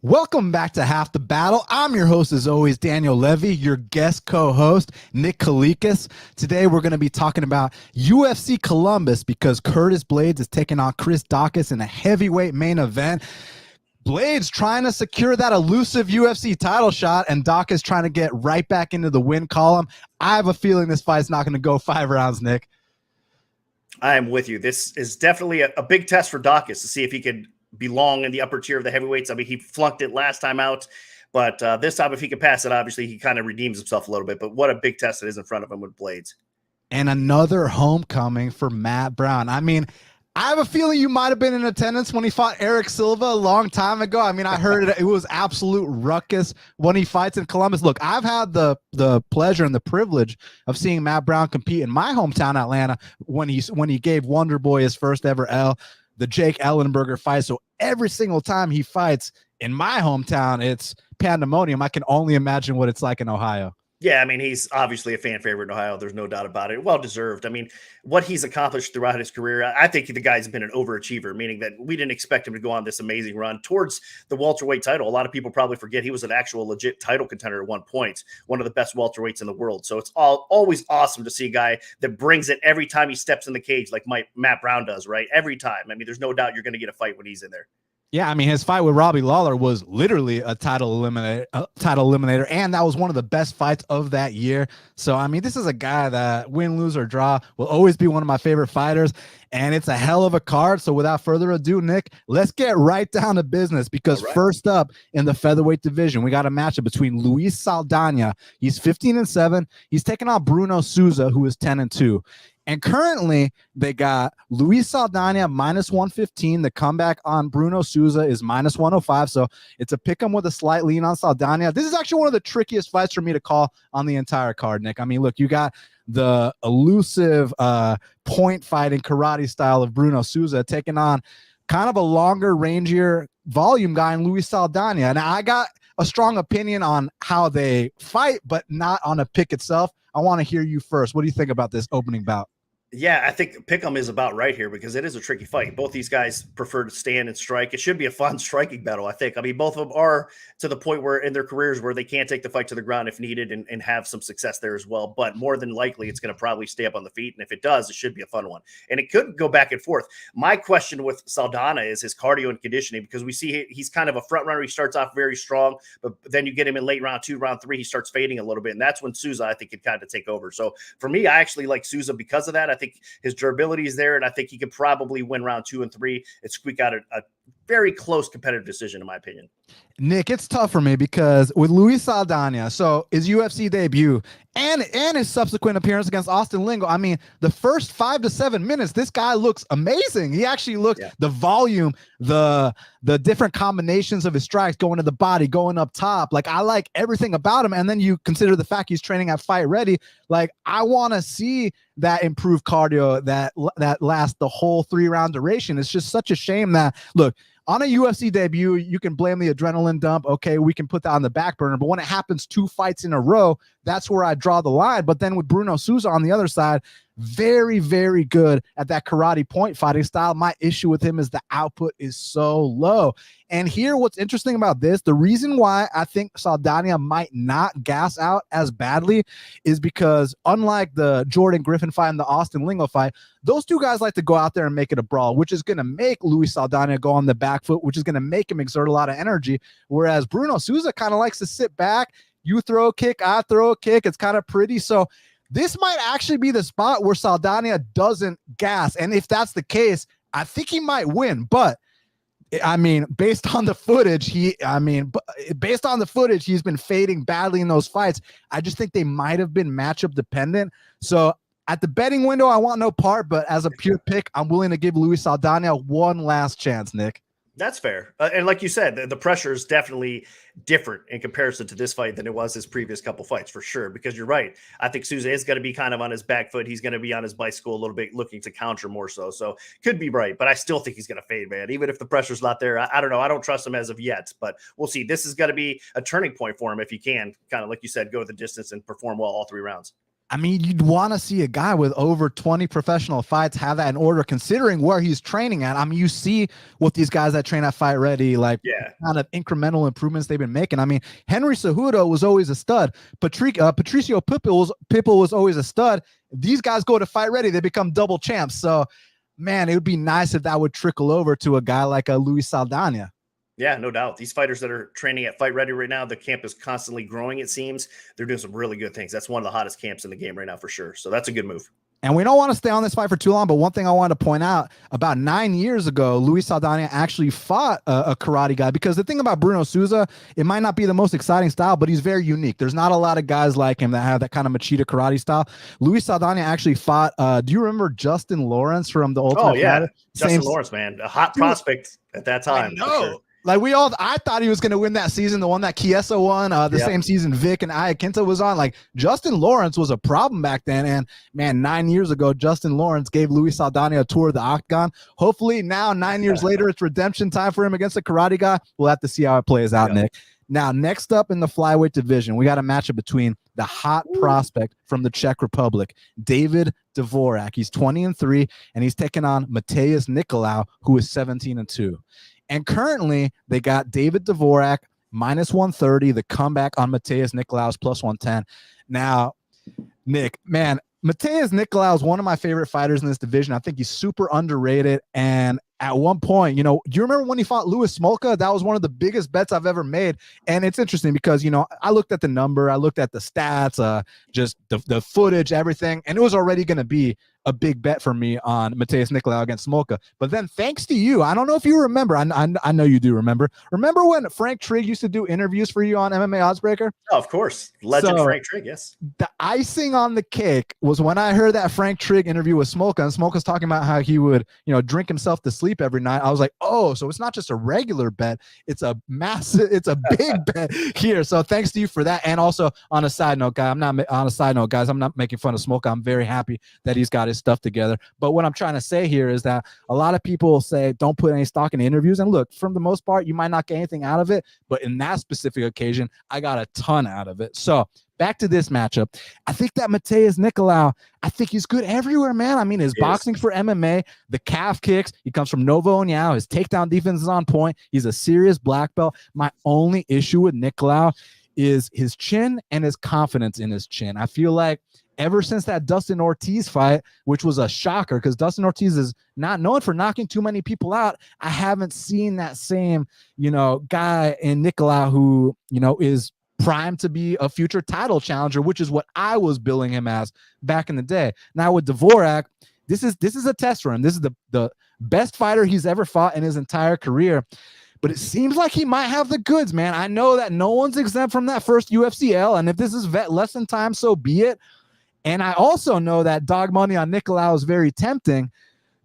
Welcome back to Half the Battle. I'm your host, as always, Daniel Levy, your guest co-host, Nick Kalikas. Today, we're going to be talking about UFC Columbus because Curtis Blaydes is taking on Chris Daukaus in a heavyweight main event. Blaydes trying to secure that elusive UFC title shot, and Daukaus trying to get right back into the win column. I have a feeling this fight's not going to go 5 rounds, Nick. I am with you. This is definitely a big test for Daukaus to see if he could belong in the upper tier of the heavyweights. I mean, he flunked it last time out, but this time, if he can pass it, obviously he kind of redeems himself a little bit. But what a big test it is in front of him with Blaydes. And another homecoming for Matt Brown. I mean, I have a feeling you might have been in attendance when he fought Eric Silva a long time ago. I mean, I heard it was absolute ruckus when he fights in Columbus. Look, I've had the pleasure and the privilege of seeing Matt Brown compete in my hometown, Atlanta, when he gave Wonder Boy his first ever L, the Jake Ellenberger fight. So every single time he fights in my hometown, it's pandemonium. I can only imagine what it's like in Ohio. Yeah, I mean, he's obviously a fan favorite in Ohio. There's no doubt about it. Well-deserved. I mean, what he's accomplished throughout his career, I think the guy's been an overachiever, meaning that we didn't expect him to go on this amazing run towards the welterweight title. A lot of people probably forget he was an actual legit title contender at one point, one of the best welterweights in the world. So it's always awesome to see a guy that brings it every time he steps in the cage like Matt Brown does, right? Every time. I mean, there's no doubt you're going to get a fight when he's in there. Yeah, I mean, his fight with Robbie Lawler was literally a title eliminator, and that was one of the best fights of that year. So, I mean, this is a guy that win, lose, or draw will always be one of my favorite fighters, and it's a hell of a card. So, without further ado, Nick, let's get right down to business because First up in the featherweight division, we got a matchup between Luis Saldana. He's 15-7. He's taking on Bruno Souza, who is 10-2. And currently, they got Luis Saldana minus 115. The comeback on Bruno Souza is minus 105. So it's a pick 'em with a slight lean on Saldana. This is actually one of the trickiest fights for me to call on the entire card, Nick. I mean, look, you got the elusive point fighting karate style of Bruno Souza taking on kind of a longer, rangier volume guy in Luis Saldana. And I got a strong opinion on how they fight, but not on a pick itself. I want to hear you first. What do you think about this opening bout? Yeah, I think Pick'em is about right here because it is a tricky fight. Both these guys prefer to stand and strike. It should be a fun striking battle, I think. I mean, both of them are to the point where in their careers where they can take the fight to the ground if needed and have some success there as well. But more than likely, it's going to probably stay up on the feet. And if it does, it should be a fun one. And it could go back and forth. My question with Saldana is his cardio and conditioning because we see he's kind of a front runner. He starts off very strong, but then you get him in late round 2, round 3, he starts fading a little bit. And that's when Souza, I think, can kind of take over. So for me, I actually like Souza because of that. I think his durability is there, and I think he could probably win round 2 and 3 and squeak out a very close competitive decision, in my opinion. Nick, it's tough for me because with Luis Saldana, so his UFC debut and his subsequent appearance against Austin Lingo, I mean, the first 5 to 7 minutes, this guy looks amazing. He actually looked the volume, the different combinations of his strikes going to the body, going up top. Like, I like everything about him. And then you consider the fact he's training at Fight Ready. Like, I want to see that improved cardio that lasts the whole 3-round duration. It's just such a shame that, look, on a UFC debut, you can blame the adrenaline dump. Okay, we can put that on the back burner. But when it happens 2 fights in a row, that's where I draw the line. But then with Bruno Souza on the other side, very, very good at that karate point fighting style. My issue with him is the output is so low. And here, what's interesting about this, the reason why I think Saldana might not gas out as badly is because unlike the Jordan Griffin fight and the Austin Lingo fight, those 2 guys like to go out there and make it a brawl, which is going to make Luis Saldana go on the back foot, which is going to make him exert a lot of energy. Whereas Bruno Souza kind of likes to sit back. You throw a kick, I throw a kick. It's kind of pretty. So this might actually be the spot where Saldana doesn't gas. And if that's the case, I think he might win. But I mean, based on the footage, he's been fading badly in those fights. I just think they might have been matchup dependent. So at the betting window, I want no part, but as a pure pick, I'm willing to give Luis Saldana one last chance, Nick. That's fair. And like you said, the pressure is definitely different in comparison to this fight than it was his previous couple fights, for sure, because you're right. I think Souza is going to be kind of on his back foot. He's going to be on his bicycle a little bit, looking to counter more so. So could be right, but I still think he's going to fade, man. Even if the pressure's not there, I don't know. I don't trust him as of yet, but we'll see. This is going to be a turning point for him if he can, kind of like you said, go the distance and perform well all 3 rounds. I mean, you'd want to see a guy with over 20 professional fights have that in order, considering where he's training at. I mean, you see what these guys that train at Fight Ready, like kind of incremental improvements they've been making. I mean, Henry Cejudo was always a stud. Patricio Pitbull was always a stud. These guys go to Fight Ready, they become double champs. So, man, it would be nice if that would trickle over to a guy like a Luis Saldana. Yeah, no doubt. These fighters that are training at Fight Ready right now, the camp is constantly growing, it seems. They're doing some really good things. That's one of the hottest camps in the game right now for sure. So that's a good move. And we don't want to stay on this fight for too long, but one thing I wanted to point out, about 9 years ago, Luis Saldana actually fought a karate guy, because the thing about Bruno Souza, it might not be the most exciting style, but he's very unique. There's not a lot of guys like him that have that kind of Machida karate style. Luis Saldana actually fought, do you remember Justin Lawrence from the Ultimate Oh, yeah. Fighter? Justin Lawrence, man. A hot prospect at that time. No. Like I thought he was going to win that season, the one that Chiesa won, same season Vic and Iaquinta was on. Like, Justin Lawrence was a problem back then. And man, 9 years ago, Justin Lawrence gave Luis Saldana a tour of the octagon. Hopefully now, 9 years later, it's redemption time for him against a karate guy. We'll have to see how it plays out, Nick. Now, next up in the flyweight division, we got a matchup between the hot prospect from the Czech Republic, David Dvorak. He's 20-3, and he's taking on Mathues Nicolau, who is 17-2. And currently, they got David Dvorak minus 130, the comeback on Mathues Nicolau's plus 110. Now, Nick, man, Mathues Nicolau is one of my favorite fighters in this division. I think he's super underrated. And at one point, do you remember when he fought Louis Smolka? That was one of the biggest bets I've ever made. And it's interesting because, I looked at the number, I looked at the stats, just the footage, everything, and it was already going to be a big bet for me on Mathues Nicolau against Smolka. But then thanks to you, I don't know if you remember, I know you do remember when Frank Trigg used to do interviews for you on MMA Oddsbreaker? Oh, of course. Legend Frank Trigg, yes. The icing on the cake was when I heard that Frank Trigg interview with Smolka, and Smolka's talking about how he would, drink himself to sleep every night. I was like, oh, so it's not just a regular bet, it's a big bet here. So thanks to you for that. And also on a side note, guys, I'm not making fun of Smolka. I'm very happy that he's got his stuff together. But what I'm trying to say here is that a lot of people say don't put any stock in interviews, and look, from the most part, you might not get anything out of it, but in that specific occasion, I got a ton out of it. So back to this matchup. I think that Mathues Nicolau, I think he's good everywhere, man. I mean, his boxing for MMA, the calf kicks, he comes from Novo União, his takedown defense is on point. He's a serious black belt. My only issue with Nicolau is his chin and his confidence in his chin. I feel like ever since that Dustin Ortiz fight, which was a shocker because Dustin Ortiz is not known for knocking too many people out, I haven't seen that same, guy in Nicolau who, is primed to be a future title challenger, which is what I was billing him as back in the day. Now with Dvorak, this is a test for him. This is the best fighter he's ever fought in his entire career. But it seems like he might have the goods, man. I know that no one's exempt from that first UFCL, and if this is less than time, so be it. And I also know that dog money on Nicolau is very tempting.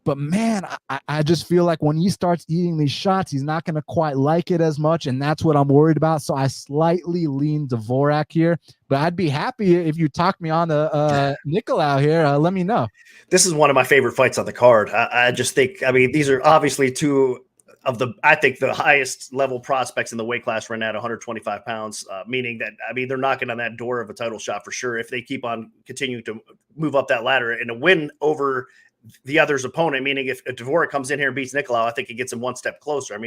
But, man, I just feel like when he starts eating these shots, he's not going to quite like it as much, and that's what I'm worried about. So I slightly lean Dvorak here. But I'd be happy if you talk me on to Nicolau here. Let me know. This is one of my favorite fights on the card. I just think, these are obviously two of the highest level prospects in the weight class right now at 125 pounds, meaning that, they're knocking on that door of a title shot for sure if they keep on continuing to move up that ladder and a win over the other's opponent, meaning if Dvorak comes in here and beats Nicolau, I think it gets him one step closer.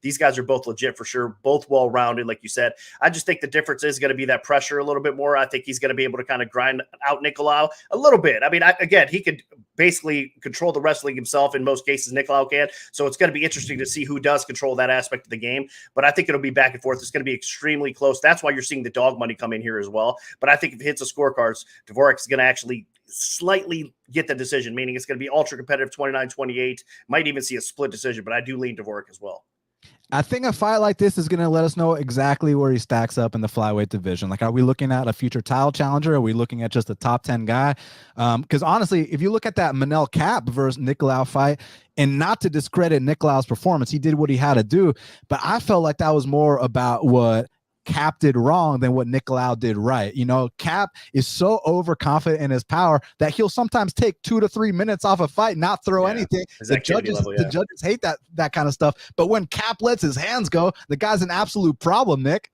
These guys are both legit for sure, both well-rounded, like you said. I just think the difference is going to be that pressure a little bit more. I think he's going to be able to kind of grind out Nicolau a little bit. Again, he could basically control the wrestling himself in most cases. Nicolau can. So it's going to be interesting to see who does control that aspect of the game. But I think it'll be back and forth. It's going to be extremely close. That's why you're seeing the dog money come in here as well. But I think if it hits the scorecards, Dvorak is going to actually slightly get the decision, meaning it's going to be ultra competitive 29-28, might even see a split decision, but I do lean Dvorak as well. I think a fight like this is going to let us know exactly where he stacks up in the flyweight division. Like, are we looking at a future title challenger? Are we looking at just a top 10 guy? Because honestly, if you look at that Manel Cap versus Nicolau fight, and not to discredit Nicolau's performance, he did what he had to do, but I felt like that was more about what Cap did wrong than what Nicolau did right. Cap is so overconfident in his power that he'll sometimes take 2 to 3 minutes off a fight, not throw anything. The judges hate that kind of stuff. But when Cap lets his hands go, the guy's an absolute problem, Nick.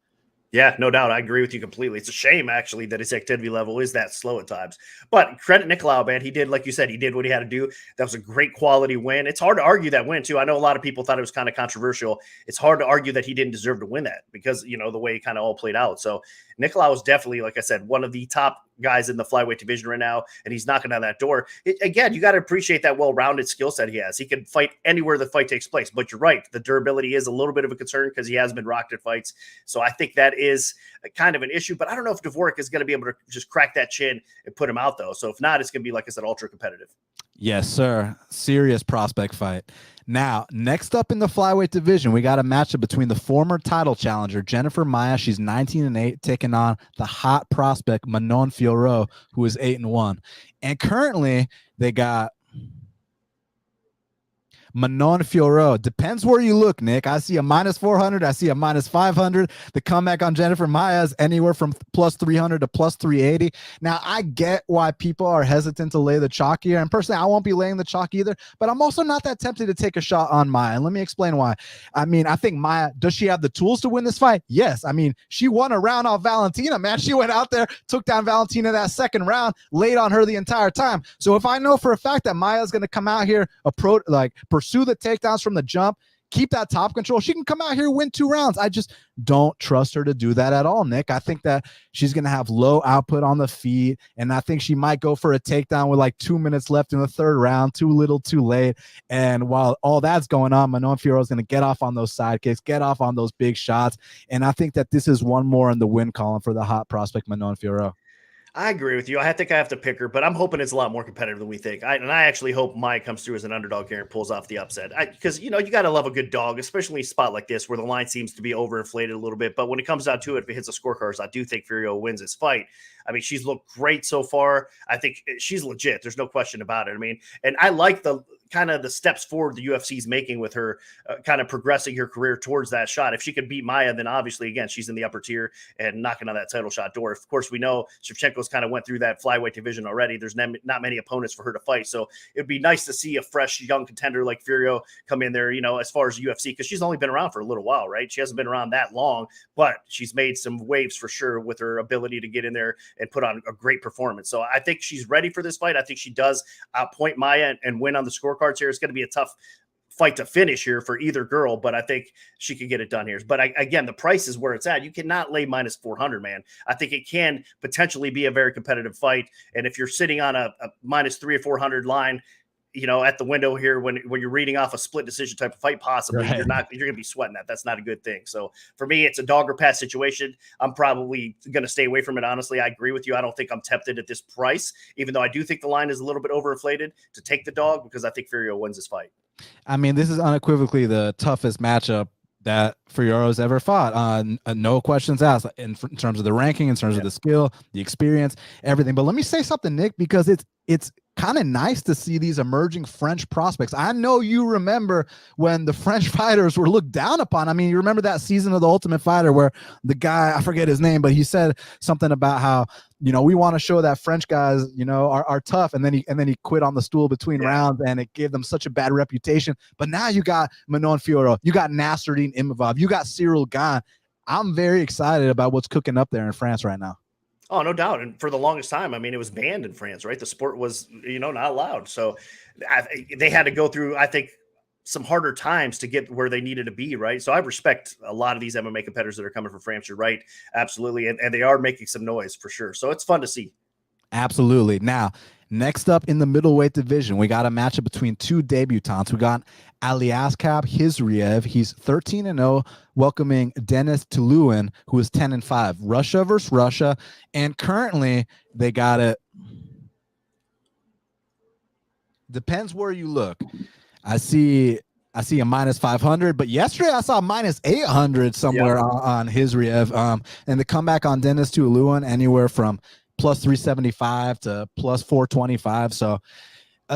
Yeah, no doubt. I agree with you completely. It's a shame, actually, that his activity level is that slow at times. But credit Nicolau, man. He did, like you said, he did what he had to do. That was a great quality win. It's hard to argue that win, too. I know a lot of people thought it was kind of controversial. It's hard to argue that he didn't deserve to win that because, the way it kind of all played out. So Nicolau is definitely, like I said, one of the top guys in the flyweight division right now, and he's knocking on that door. Again, you got to appreciate that well-rounded skill set he has. He can fight anywhere the fight takes place. But you're right. The durability is a little bit of a concern because he has been rocked at fights. So I think that is kind of an issue, but I don't know if Dvorak is going to be able to just crack that chin and put him out, though. So if not, it's going to be, like I said, ultra competitive. Yes, sir. Serious prospect fight. Now, next up in the flyweight division, we got a matchup between the former title challenger, Jennifer Maia. She's 19-8, taking on the hot prospect, Manon Fiorot, who is 8-1. And currently, they got Manon Fiorot. Depends where you look, Nick. I see a -400. I see a -500. The comeback on Jennifer Maia is anywhere from +300 to +380. Now, I get why people are hesitant to lay the chalk here. And personally, I won't be laying the chalk either. But I'm also not that tempted to take a shot on Maia. And let me explain why. I mean, I think Maia, does she have the tools to win this fight? Yes. I mean, she won a round off Valentina, man. She went out there, took down Valentina that second round, laid on her the entire time. So if I know for a fact that Maia is going to come out here, pursue the takedowns from the jump, keep that top control, she can come out here, win 2 rounds. I just don't trust her to do that at all, Nick. I think that she's going to have low output on the feet, and I think she might go for a takedown with like 2 minutes left in the third round, too little, too late. And while all that's going on, Manon Fiorot is going to get off on those side kicks, get off on those big shots, and I think that this is one more in the win column for the hot prospect, Manon Fiorot. I agree with you. I think I have to pick her, but I'm hoping it's a lot more competitive than we think. I actually hope Maia comes through as an underdog here and pulls off the upset. Because, you got to love a good dog, especially in a spot like this where the line seems to be overinflated a little bit. But when it comes down to it, if it hits the scorecards, I do think Fiorot wins this fight. I mean, she's looked great so far. I think she's legit. There's no question about it. I mean, and I like the kind of the steps forward the UFC's making with her kind of progressing her career towards that shot. If she could beat Maia, then obviously, again, she's in the upper tier and knocking on that title shot door. Of course, we know Shevchenko's kind of went through that flyweight division already. There's not many opponents for her to fight. So it'd be nice to see a fresh young contender like Fiorot come in there, as far as UFC, because she's only been around for a little while, right? She hasn't been around that long, but she's made some waves for sure with her ability to get in there and put on a great performance. So I think she's ready for this fight. I think she does outpoint Maia and win on the scorecards here. It's going to be a tough fight to finish here for either girl, but I think she could get it done here. But again, the price is where it's at. You cannot lay -400, man. I think it can potentially be a very competitive fight. And if you're sitting on a -300 or 400 line, at the window here, when you're reading off a split decision type of fight, possibly Right. you're going to be sweating that. That's not a good thing. So for me, it's a dog or pass situation. I'm probably going to stay away from it. Honestly, I agree with you. I don't think I'm tempted at this price, even though I do think the line is a little bit overinflated to take the dog, because I think Fiorot wins this fight. I mean, this is unequivocally the toughest matchup that Fiorot's ever fought. No questions asked in terms of the ranking, in terms of the skill, the experience, everything. But let me say something, Nick, because it's kind of nice to see these emerging French prospects. I know you remember when the French fighters were looked down upon. I mean, you remember that season of The Ultimate Fighter where the guy, I forget his name, but he said something about how, we want to show that French guys, are tough. And then he quit on the stool between rounds, and it gave them such a bad reputation. But now you got Manon Fiorot, you got Nasruddin Imavov, you got Cyril Gane. I'm very excited about what's cooking up there in France right now. Oh, no doubt. And for the longest time, I mean, it was banned in France, right? The sport was, not allowed. So they had to go through, I think, some harder times to get where they needed to be, right? So I respect a lot of these MMA competitors that are coming from France. You're right. Absolutely. And they are making some noise for sure. So it's fun to see. Absolutely. Now, next up in the middleweight division, we got a matchup between 2 debutants. We got Aliaskhab Khizriev. He's 13-0, welcoming Denis Tiuliulin, who is 10-5. Russia versus Russia. And currently, they got it. Depends where you look. I see a -500, but yesterday I saw -800 somewhere on Khizriev. And the comeback on Denis Tiuliulin anywhere from +375 to +425. So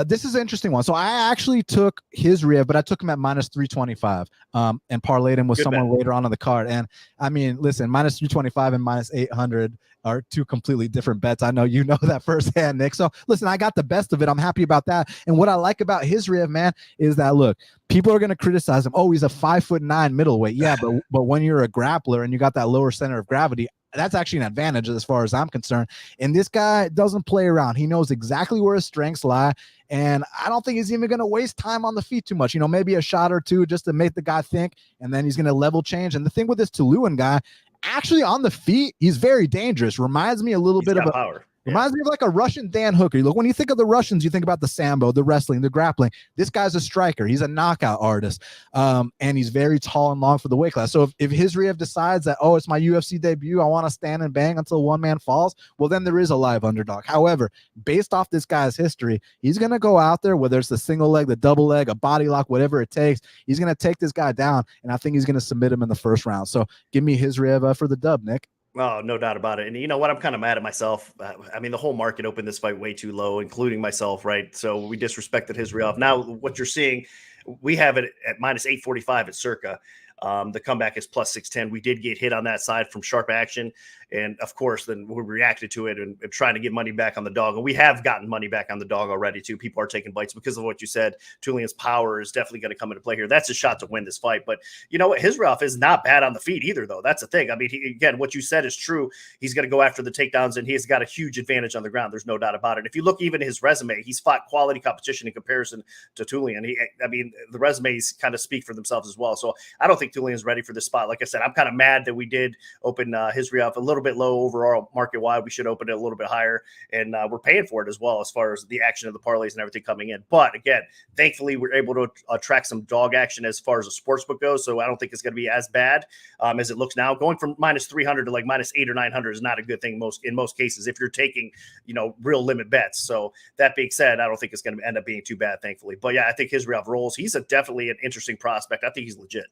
This is an interesting one. So I actually took Khizriev, but I took him at minus 325 and parlayed him with Good someone bet. later on the card. And I mean, listen, minus 325 and minus 800 are two completely different bets. I know you know that firsthand, Nick. So listen, I got the best of it. I'm happy about that. And what I like about Khizriev, man, is that, look, people are going to criticize him. Oh, he's a 5'9" middleweight. Yeah, but when you're a grappler and you got that lower center of gravity, that's actually an advantage as far as I'm concerned. And this guy doesn't play around. He knows exactly where his strengths lie. And I don't think he's even going to waste time on the feet too much. Maybe a shot or two just to make the guy think, and then he's going to level change. And the thing with this Tiuliulin guy, actually on the feet, he's very dangerous. Reminds me a little bit of power. Reminds me of like a Russian Dan Hooker. Look, when you think of the Russians, you think about the sambo, the wrestling, the grappling. This guy's a striker. He's a knockout artist. And he's very tall and long for the weight class. So if Khizriev decides that, oh, it's my UFC debut, I want to stand and bang until one man falls, well, then there is a live underdog. However, based off this guy's history, he's going to go out there, whether it's the single leg, the double leg, a body lock, whatever it takes. He's going to take this guy down, and I think he's going to submit him in the first round. So give me Khizriev for the dub, Nick. Oh, no doubt about it. And you know what? I'm kind of mad at myself. I mean, the whole market opened this fight way too low, including myself, right? So we disrespected Khizriev. Now, what you're seeing, we have it at minus 845 at Circa. The comeback is plus 610. We did get hit on that side from sharp action. And of course, then we reacted to it and trying to get money back on the dog. And we have gotten money back on the dog already, too. People are taking bites because of what you said. Tiuliullin's power is definitely going to come into play here. That's a shot to win this fight. But you know what? Khizriev is not bad on the feet either, though. That's the thing. I mean, again, what you said is true. He's going to go after the takedowns, and he's got a huge advantage on the ground. There's no doubt about it. If you look even his resume, he's fought quality competition in comparison to Tiuliulin. I mean, the resumes kind of speak for themselves as well. So I don't think Tiuliullin's ready for this spot. Like I said, I'm kind of mad that we did open Khizriev a little bit low overall market wide. We should open it a little bit higher, and we're paying for it as well as far as the action of the parlays and everything coming in. But again, thankfully, we're able to attract some dog action as far as the sportsbook goes. So I don't think it's going to be as bad as it looks now. Going from minus 300 to like minus 800 or 900 is not a good thing in most cases if you're taking real limit bets. So that being said, I don't think it's going to end up being too bad, thankfully. But yeah, I think Khizriev rolls. He's definitely an interesting prospect. I think he's legit.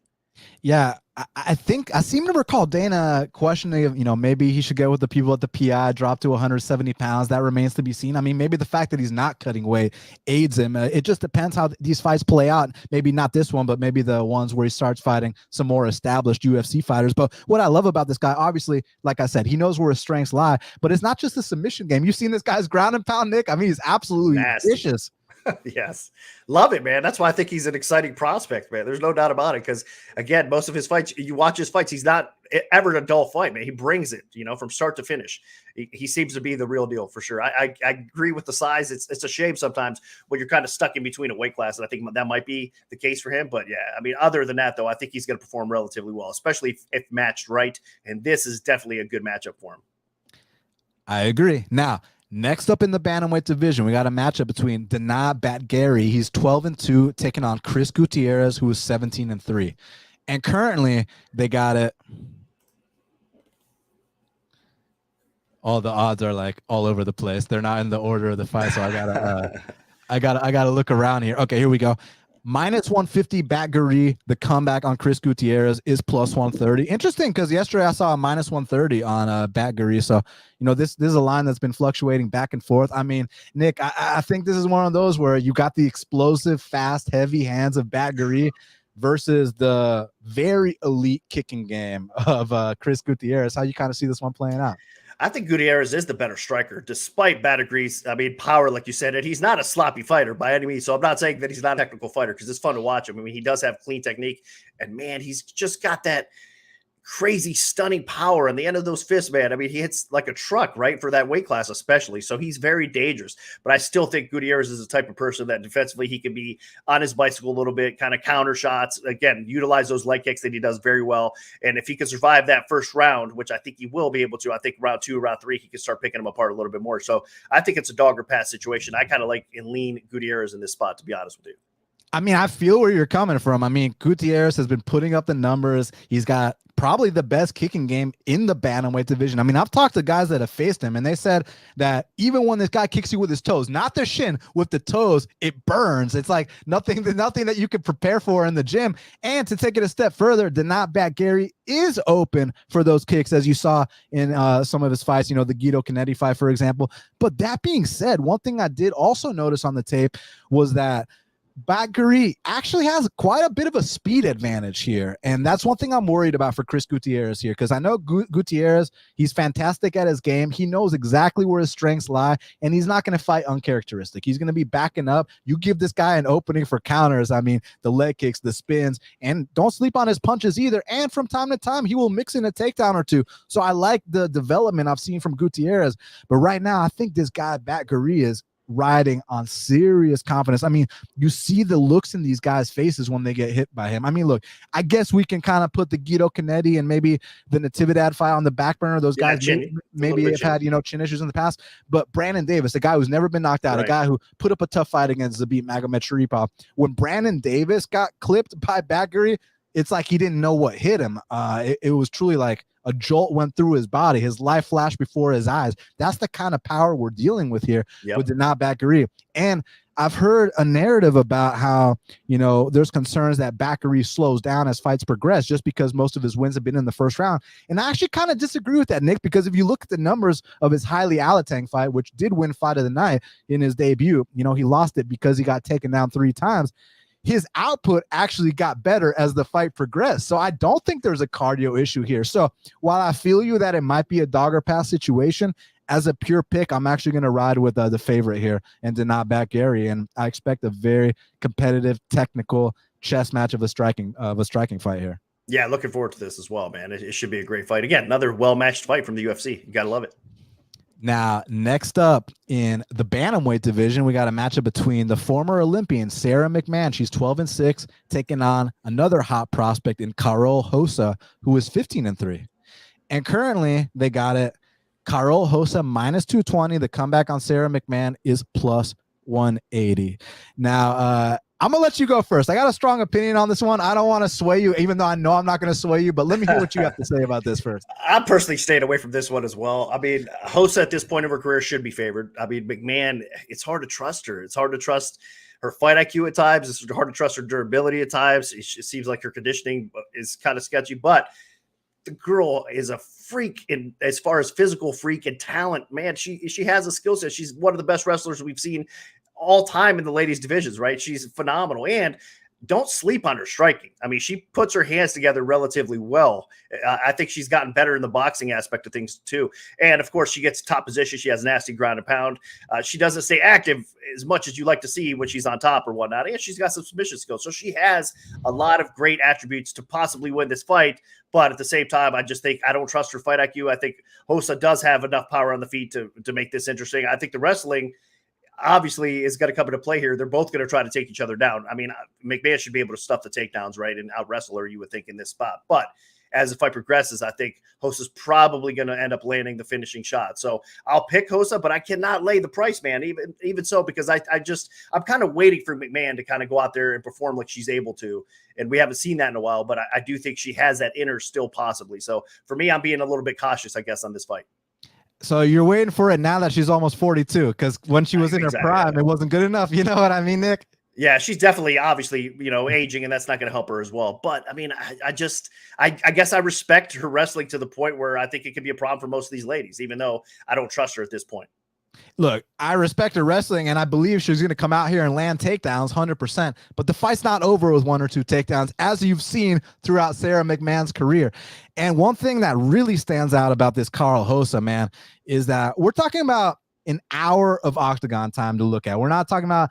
Yeah, I think I seem to recall Dana questioning if, maybe he should go with the people at the PI, drop to 170 pounds. That remains to be seen. I mean, maybe the fact that he's not cutting weight aids him. It just depends how these fights play out. Maybe not this one, but maybe the ones where he starts fighting some more established UFC fighters. But what I love about this guy, obviously, like I said, he knows where his strengths lie, but it's not just a submission game. You've seen this guy's ground and pound, Nick. I mean, he's absolutely vicious. Yes. Love it, man. That's why I think he's an exciting prospect, man. There's no doubt about it. Because again, most of his fights, you watch his fights, he's not ever a dull fight, man. He brings it, from start to finish. He seems to be the real deal for sure. I agree with the size. It's a shame sometimes when you're kind of stuck in between a weight class. And I think that might be the case for him. But yeah, I mean, other than that, though, I think he's going to perform relatively well, especially if matched right. And this is definitely a good matchup for him. I agree. Now, next up in the bantamweight division, we got a matchup between Danaa Batgerel. He's 12-2, taking on Chris Gutierrez, who is 17-3. And currently, they got it. All the odds are like all over the place. They're not in the order of the fight, so I gotta look around here. Okay, here we go. Minus 150 Batgerel. The comeback on Chris Gutierrez is plus 130. Interesting, because yesterday I saw a minus 130 on Batgerel. So, this is a line that's been fluctuating back and forth. I mean, Nick, I think this is one of those where you got the explosive, fast, heavy hands of Batgerel versus the very elite kicking game of Chris Gutierrez. How you kind of see this one playing out? I think Gutierrez is the better striker, despite Batgerel's, power, like you said. And he's not a sloppy fighter by any means. So I'm not saying that he's not a technical fighter, because it's fun to watch him. I mean, he does have clean technique. And, man, he's just got that crazy, stunning power on the end of those fists, man. I mean, he hits like a truck, right, for that weight class especially. So he's very dangerous. But I still think Gutierrez is the type of person that defensively he can be on his bicycle a little bit, kind of counter shots. Again, utilize those leg kicks that he does very well. And if he can survive that first round, which I think he will be able to, I think round 2, round 3, he can start picking them apart a little bit more. So I think it's a dog or pass situation. I kind of like and lean Gutierrez in this spot, to be honest with you. I mean, I feel where you're coming from. I mean, Gutierrez has been putting up the numbers. He's got probably the best kicking game in the bantamweight division. I mean, I've talked to guys that have faced him, and they said that even when this guy kicks you with his toes, not the shin, with the toes, it burns. It's like nothing that you could prepare for in the gym. And to take it a step further, Danaa Batgerel is open for those kicks, as you saw in some of his fights, the Guido Canetti fight, for example. But that being said, one thing I did also notice on the tape was that Batgerel actually has quite a bit of a speed advantage here. And that's one thing I'm worried about for Chris Gutierrez here, because I know Gutierrez, he's fantastic at his game. He knows exactly where his strengths lie, and he's not going to fight uncharacteristic. He's going to be backing up. You give this guy an opening for counters. I mean, the leg kicks, the spins, and don't sleep on his punches either. And from time to time, he will mix in a takedown or two. So I like the development I've seen from Gutierrez. But right now, I think this guy, Batgerel, is riding on serious confidence. I mean, you see the looks in these guys' faces when they get hit by him. I mean, look, I guess we can kind of put the Guido Canetti and maybe the Natividad fight on the back burner. Those guys maybe have had, chin issues in the past. But Brandon Davis, a guy who's never been knocked out, a guy who put up a tough fight against Zabit Magomedsharipov. When Brandon Davis got clipped by Batgerel, it's like he didn't know what hit him. It was truly like a jolt went through his body. His life flashed before his eyes. That's the kind of power we're dealing with here with Danaa Batgerel. And I've heard a narrative about how, there's concerns that Batgerel slows down as fights progress just because most of his wins have been in the first round. And I actually kind of disagree with that, Nick, because if you look at the numbers of his Haile Alatang fight, which did win fight of the night in his debut, he lost it because he got taken down 3 times. His output actually got better as the fight progressed. So I don't think there's a cardio issue here. So while I feel you that it might be a dog or pass situation, as a pure pick, I'm actually going to ride with the favorite here and Danaa Batgerel. And I expect a very competitive, technical chess match of a striking fight here. Yeah, looking forward to this as well, man. It should be a great fight. Again, another well-matched fight from the UFC. You got to love it. Now, next up in the bantamweight division, we got a matchup between the former Olympian Sara McMann. She's 12-6, taking on another hot prospect in Karol Rosa, who is 15-3. And currently, they got it. Karol Rosa -220. The comeback on Sara McMann is +180. Now, I'm going to let you go first. I got a strong opinion on this one. I don't want to sway you, even though I know I'm not going to sway you, but let me hear what you have to say about this first. I'm personally staying away from this one as well. I mean, Rosa at this point of her career should be favored. I mean, McMann, it's hard to trust her. It's hard to trust her fight IQ at times. It's hard to trust her durability at times. It seems like her conditioning is kind of sketchy, but the girl is a freak in as far as physical freak and talent. Man, she has a skill set. She's one of the best wrestlers we've seen all time in the ladies divisions, right? She's phenomenal. And don't sleep on her striking. I mean, she puts her hands together relatively well. I think she's gotten better in the boxing aspect of things too. And of course, she gets top position. She has nasty ground and pound. She doesn't stay active as much as you like to see when she's on top or whatnot. And she's got some submission skills. So she has a lot of great attributes to possibly win this fight. But at the same time, I just think I don't trust her fight IQ. I think Rosa does have enough power on the feet to make this interesting. I think the wrestling obviously is going to come into play here. They're both going to try to take each other down. I mean, McMahon should be able to stuff the takedowns, right, and out wrestle her, you would think, in this spot. But as the fight progresses, I think Rosa's probably going to end up landing the finishing shot. So I'll pick Rosa, but I cannot lay the price, man, even so, because I'm kind of waiting for McMahon to kind of go out there and perform like she's able to. And we haven't seen that in a while, but I do think she has that in her still possibly. So for me, I'm being a little bit cautious, I guess, on this fight. So you're waiting for it now that she's almost 42, because when she was in her prime, it wasn't good enough. You know what I mean, Nick? Yeah, she's definitely obviously, aging, and that's not going to help her as well. But I mean, I guess I respect her wrestling to the point where I think it could be a problem for most of these ladies, even though I don't trust her at this point. Look, I respect her wrestling, and I believe she's going to come out here and land takedowns 100%. But the fight's not over with 1 or 2 takedowns, as you've seen throughout Sara McMann's career. And one thing that really stands out about this Karol Rosa, man, is that we're talking about an hour of octagon time to look at. We're not talking about,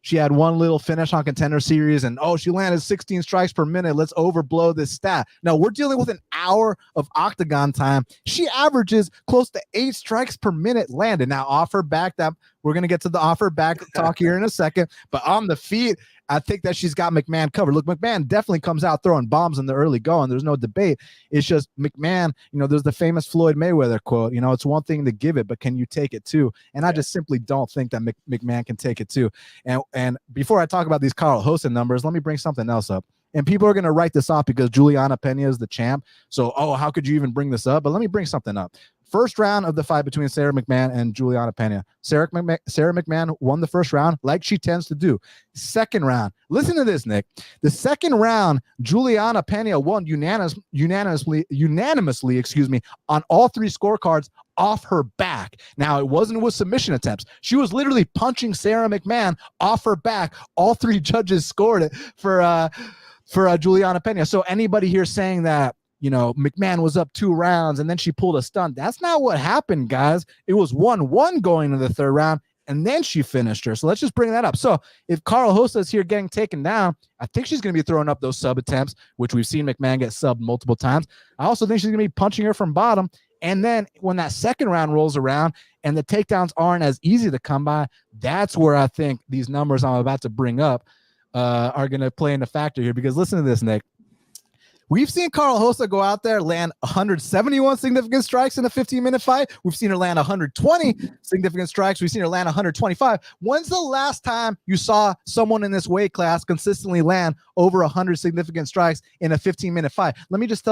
she had one little finish on Contender Series and, she landed 16 strikes per minute. Let's overblow this stat. No, we're dealing with an hour of octagon time. She averages close to 8 strikes per minute landed. Now, off her back, that we're going to get to the off her back talk here in a second, but on the feet, I think that she's got McMann covered. Look, McMann definitely comes out throwing bombs in the early going. There's no debate. It's just McMann, there's the famous Floyd Mayweather quote, it's one thing to give it, but can you take it too? And I just simply don't think that McMann can take it too. And before I talk about these Karol Rosa numbers, let me bring something else up. And people are going to write this off because Juliana Pena is the champ. So, how could you even bring this up? But let me bring something up. First round of the fight between Sara McMann and Juliana Pena. Sara McMann won the first round like she tends to do. Second round, listen to this, Nick. The second round, Juliana Pena won unanimously, on all three scorecards off her back. Now, it wasn't with submission attempts. She was literally punching Sara McMann off her back. All three judges scored it for Juliana Pena. So anybody here saying that, McMann was up 2 rounds and then she pulled a stunt, that's not what happened, guys. It was 1-1 going into the third round, and then she finished her. So let's just bring that up. So if Karol Rosa is here getting taken down, I think she's going to be throwing up those sub attempts, which we've seen McMann get subbed multiple times. I also think she's going to be punching her from bottom. And then when that second round rolls around and the takedowns aren't as easy to come by, that's where I think these numbers I'm about to bring up are going to play into factor here. Because listen to this, Nick. We've seen Karol Rosa go out there, land 171 significant strikes in a 15-minute fight. We've seen her land 120 significant strikes. We've seen her land 125. When's the last time you saw someone in this weight class consistently land over 100 significant strikes in a 15-minute fight? Let me just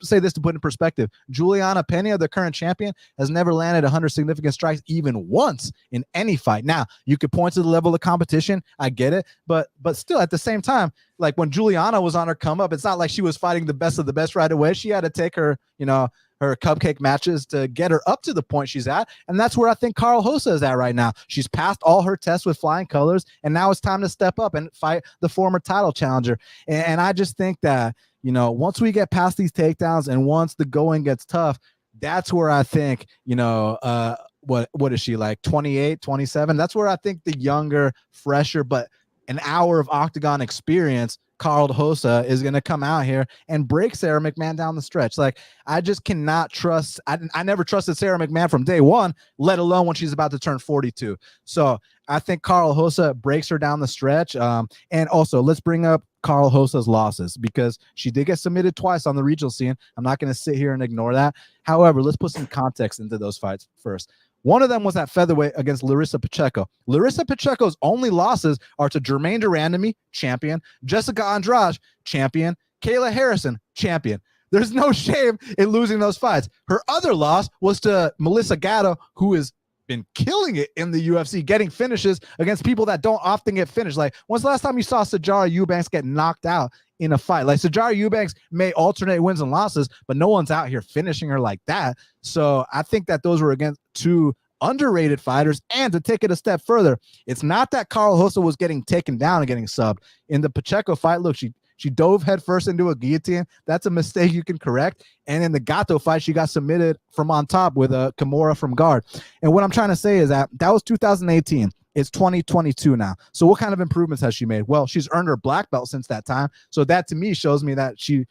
say this to put in perspective. Juliana Pena, the current champion, has never landed 100 significant strikes even once in any fight. Now, you could point to the level of competition. I get it. But still, at the same time, like when Juliana was on her come up, it's not like she was fighting the best of the best right away. She had to take her, her cupcake matches to get her up to the point she's at. And that's where I think Karol Rosa is at right now. She's passed all her tests with flying colors, and now it's time to step up and fight the former title challenger. And I just think that, once we get past these takedowns and once the going gets tough, that's where I think, what is she, like 28, 27? That's where I think the younger, fresher, but an hour of octagon experience, Karol Rosa is going to come out here and break Sara McMann down the stretch. Like, I just cannot trust. I never trusted Sara McMann from day one, let alone when she's about to turn 42. So I think Karol Rosa breaks her down the stretch. And also, let's bring up Karol Rosa's losses, because she did get submitted twice on the regional scene. I'm not going to sit here and ignore that. However, let's put some context into those fights first. One of them was at featherweight against Larissa Pacheco. Larissa Pacheco's only losses are to Germaine de Randamie, champion, Jessica Andrade, champion, Kayla Harrison, champion. There's no shame in losing those fights. Her other loss was to Melissa Gatto, who has been killing it in the UFC, getting finishes against people that don't often get finished. Like, when's the last time you saw Sijara Eubanks get knocked out in a fight? Like, Sijara Eubanks may alternate wins and losses, but no one's out here finishing her like that. So I think that those were against 2 underrated fighters. And to take it a step further, it's not that Karol Rosa was getting taken down and getting subbed. In the Pacheco fight, look, she dove headfirst into a guillotine. That's a mistake you can correct. And in the Gatto fight, she got submitted from on top with a Kimura from guard. And what I'm trying to say is that was 2018. It's 2022 now. So what kind of improvements has she made? Well, she's earned her black belt since that time. So that to me shows me that she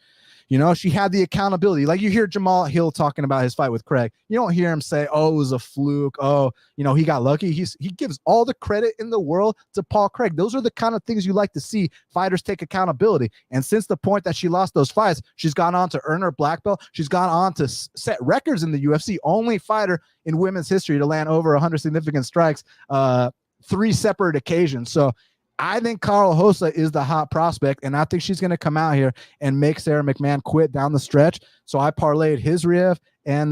had the accountability. Like, you hear Jamal Hill talking about his fight with Craig. You don't hear him say, oh, it was a fluke. Oh, he got lucky. He gives all the credit in the world to Paul Craig. Those are the kind of things you like to see fighters take accountability. And since the point that she lost those fights, she's gone on to earn her black belt. She's gone on to set records in the UFC. Only fighter in women's history to land over 100 significant strikes, 3 separate occasions. So I think Karol Rosa is the hot prospect, and I think she's going to come out here and make Sara McMann quit down the stretch. So I parlayed Khizriev and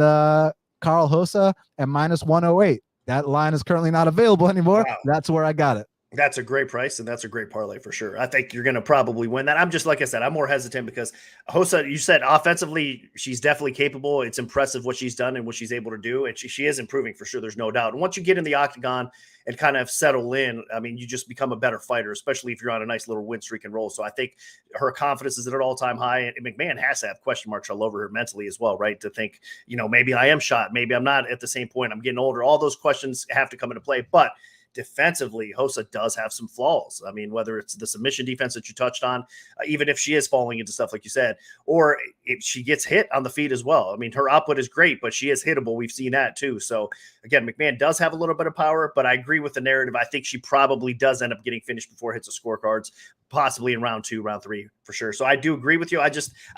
Karol Rosa at -108. That line is currently not available anymore. Wow. That's where I got it. That's a great price, and that's a great parlay for sure. I think you're going to probably win that. I'm just, like I said, I'm more hesitant because Rosa, you said offensively, she's definitely capable. It's impressive what she's done and what she's able to do, and she is improving for sure. There's no doubt. And once you get in the octagon and kind of settle in, I mean, you just become a better fighter, especially if you're on a nice little win streak and roll. So I think her confidence is at an all-time high, and McMann has to have question marks all over her mentally as well, right? To think, maybe I am shot, maybe I'm not at the same point. I'm getting older. All those questions have to come into play, but defensively, Rosa does have some flaws. I mean, whether it's the submission defense that you touched on, even if she is falling into stuff like you said, or if she gets hit on the feet as well. I mean, her output is great, but she is hittable. We've seen that too. So again, McMann does have a little bit of power, but I agree with the narrative. I think she probably does end up getting finished before it hits the scorecards, possibly in round 2, round 3 for sure. So I do agree with you. I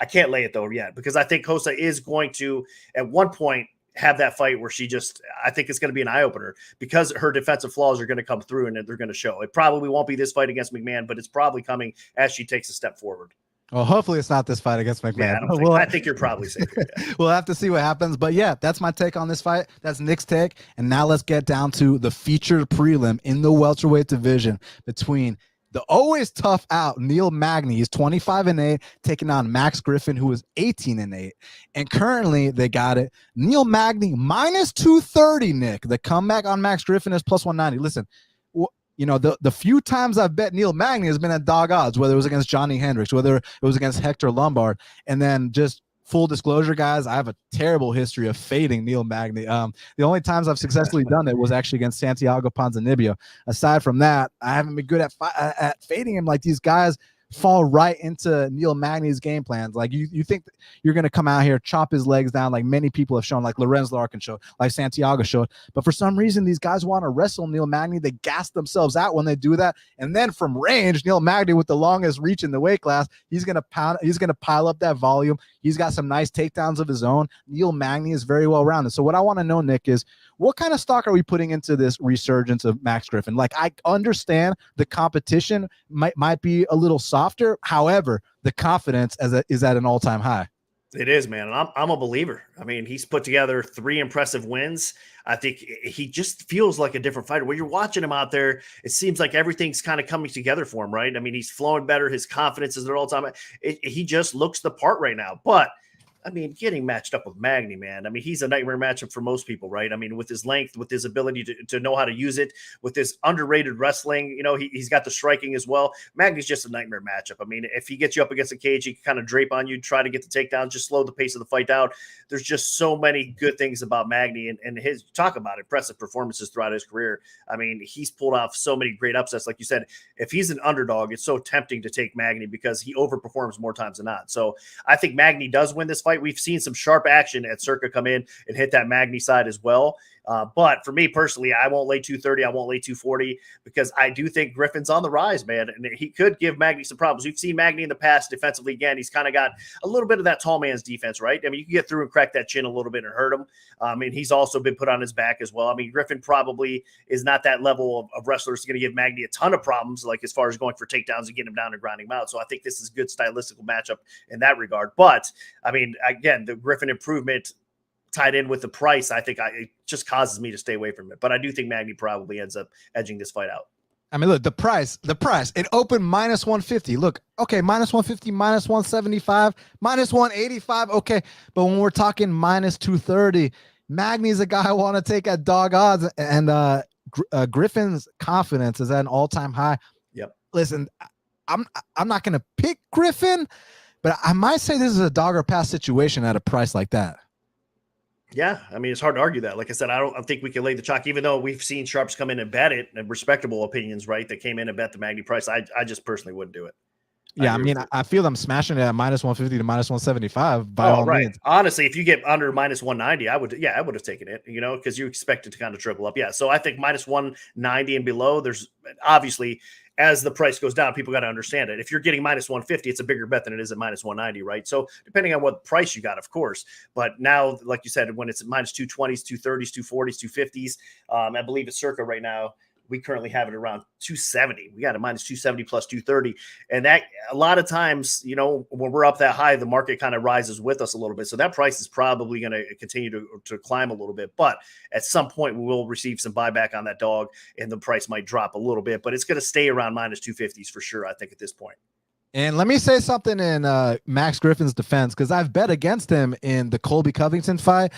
can't lay it though yet, because I think Rosa is going to at one point have that fight where I think it's going to be an eye opener, because her defensive flaws are going to come through and they're going to show. It probably won't be this fight against McMann, but it's probably coming as she takes a step forward. Well, hopefully it's not this fight against McMann. Yeah, I think you're probably safe. Yeah. We'll have to see what happens. But yeah, that's my take on this fight. That's Nick's take. And now let's get down to the featured prelim in the welterweight division between the always tough out Neil Magny. He's 25-8, taking on Max Griffin, who is 18-8. And currently they got it. Neil Magny minus 230, Nick. The comeback on Max Griffin is plus 190. Listen, the few times I've bet Neil Magny has been at dog odds, whether it was against Johnny Hendricks, whether it was against Hector Lombard. And then just full disclosure, guys, I have a terrible history of fading Neil Magny. The only times I've successfully done it was actually against Santiago Ponzinibbio. Aside from that, I haven't been good at fading him. Like, these guys fall right into Neil Magny's game plans. Like, you think you're going to come out here, chop his legs down, like many people have shown, like Lorenz Larkin showed, like Santiago showed. But for some reason, these guys want to wrestle Neil Magny. They gas themselves out when they do that. And then from range, Neil Magny, with the longest reach in the weight class, he's going to pile up that volume. He's got some nice takedowns of his own. Neil Magny is very well rounded. So what I want to know, Nick, is what kind of stock are we putting into this resurgence of Max Griffin? Like, I understand the competition might be a little softer. However, the confidence is at an all-time high. It is, man. And I'm a believer. I mean, he's put together 3 impressive wins. I think he just feels like a different fighter. When you're watching him out there, it seems like everything's kind of coming together for him, right? I mean, he's flowing better. His confidence is at all time. He just looks the part right now. But I mean, getting matched up with Magny, man. I mean, he's a nightmare matchup for most people, right? I mean, with his length, with his ability to know how to use it, with his underrated wrestling, he's got the striking as well. Magny's just a nightmare matchup. I mean, if he gets you up against the cage, he can kind of drape on you, try to get the takedown, just slow the pace of the fight down. There's just so many good things about Magny, and his talk about impressive performances throughout his career. I mean, he's pulled off so many great upsets. Like you said, if he's an underdog, it's so tempting to take Magny because he overperforms more times than not. So I think Magny does win this fight. We've seen some sharp action at Circa come in and hit that Magny side as well. But for me personally, I won't lay 230. I won't lay 240 because I do think Griffin's on the rise, man. And he could give Magny some problems. We've seen Magny in the past defensively. Again, he's kind of got a little bit of that tall man's defense, right? I mean, you can get through and crack that chin a little bit and hurt him. And he's also been put on his back as well. I mean, Griffin probably is not that level of wrestler who's going to give Magny a ton of problems, like as far as going for takedowns and getting him down and grinding him out. So I think this is a good stylistical matchup in that regard. But I mean, again, the Griffin improvement tied in with the price, I think it just causes me to stay away from it. But I do think Magny probably ends up edging this fight out. I mean, look, the price, it opened minus 150. Look, okay, minus 150, minus 175, minus 185. Okay. But when we're talking minus 230, Magny's a guy I want to take at dog odds, and Griffin's confidence is at an all-time high. Yep. Listen, I'm not going to pick Griffin, but I might say this is a dog or pass situation at a price like that. Yeah, I mean, it's hard to argue that. Like I said, I think we can lay the chalk, even though we've seen sharps come in and bet it, and respectable opinions, right, that came in and bet the Magny price. I just personally wouldn't do it. Yeah, I mean, I feel them smashing it at minus 150 to minus 175 by all means. Honestly, if you get under minus 190, I would have taken it, because you expect it to kind of trickle up. Yeah, so I think minus 190 and below, there's obviously, as the price goes down, people got to understand it. If you're getting minus 150, it's a bigger bet than it is at minus 190, right? So depending on what price you got, of course. But now, like you said, when it's at minus 220s, 230s, 240s, 250s, I believe it's Circa right now, we currently have it around 270. We got a minus 270 plus 230. And that a lot of times, when we're up that high, the market kind of rises with us a little bit. So that price is probably going to continue to climb a little bit. But at some point, we will receive some buyback on that dog and the price might drop a little bit. But it's going to stay around minus 250s for sure, I think, at this point. And let me say something in Max Griffin's defense, because I've bet against him in the Colby Covington fight.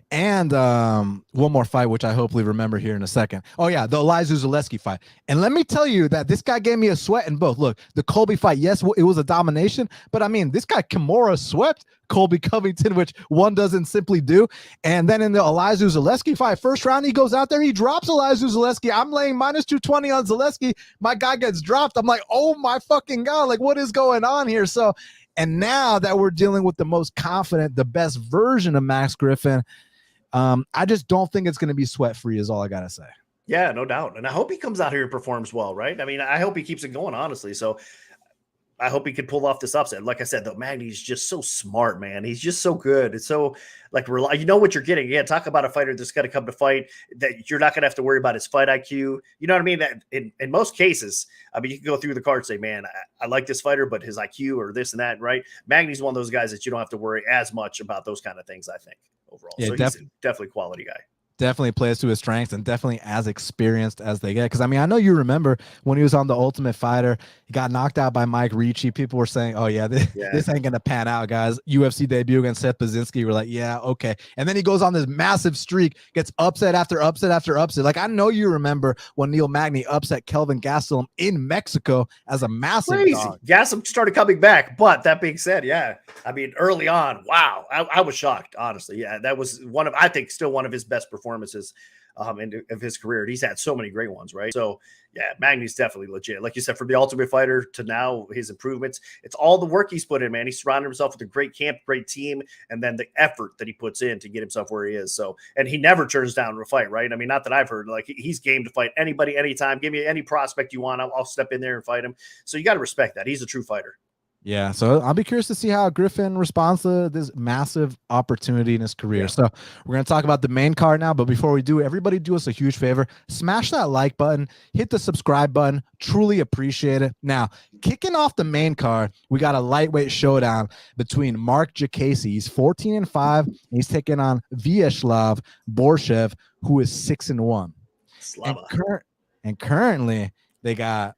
And one more fight, which I hopefully remember here in a second. Oh, yeah, the Elijah Zaleski fight. And let me tell you that this guy gave me a sweat in both. Look, the Colby fight, yes, it was a domination, but I mean, this guy Kimura swept Colby Covington, which one doesn't simply do. And then in the Elijah Zaleski fight, first round, he goes out there, he drops Elijah Zaleski. I'm laying minus 220 on Zaleski. My guy gets dropped. I'm like, oh my fucking God, like what is going on here? So, and now that we're dealing with the most confident, the best version of Max Griffin, I just don't think it's going to be sweat free is all I got to say. Yeah, no doubt. And I hope he comes out here and performs well, right? I mean, I hope he keeps it going, honestly. So I hope he could pull off this upset. Like I said, though, Magny's just so smart, man. He's just so good. It's so like, you know what you're getting. Yeah, talk about a fighter that's got to come to fight that you're not going to have to worry about his fight IQ. You know what I mean? That in most cases, I mean, you can go through the card and say, man, I like this fighter, but his IQ or this and that, right? Magny's one of those guys that you don't have to worry as much about those kind of things, I think, overall. Yeah, so he's definitely a quality guy. Definitely plays to his strengths and definitely as experienced as they get. Because, I mean, I know you remember when he was on The Ultimate Fighter, he got knocked out by Mike Ricci. People were saying, oh, yeah, this ain't going to pan out, guys. UFC debut against Seth Baczynski. We're like, yeah, okay. And then he goes on this massive streak, gets upset after upset after upset. Like, I know you remember when Neil Magny upset Kelvin Gastelum in Mexico as a massive dog. Gastelum started coming back. But that being said, yeah, I mean, early on, wow, I was shocked, honestly. Yeah, that was I think, still one of his best performances of his career. He's had so many great ones, right? So yeah, Magny's definitely legit. Like you said, from the Ultimate Fighter to now, his improvements, it's all the work he's put in, man. He's surrounded himself with a great camp, great team, and then the effort that he puts in to get himself where he is. So, and he never turns down a fight, right? I mean, not that I've heard, like he's game to fight anybody, anytime. Give me any prospect you want. I'll step in there and fight him. So you got to respect that. He's a true fighter. Yeah, so I'll be curious to see how Griffin responds to this massive opportunity in his career. Yeah. So we're going to talk about the main card now, but before we do, everybody do us a huge favor. Smash that like button, hit the subscribe button. Truly appreciate it. Now, kicking off the main card, we got a lightweight showdown between Marc Diakiese. He's 14-5. And he's taking on Viacheslav Borshchev, who is 6-1. And currently, they got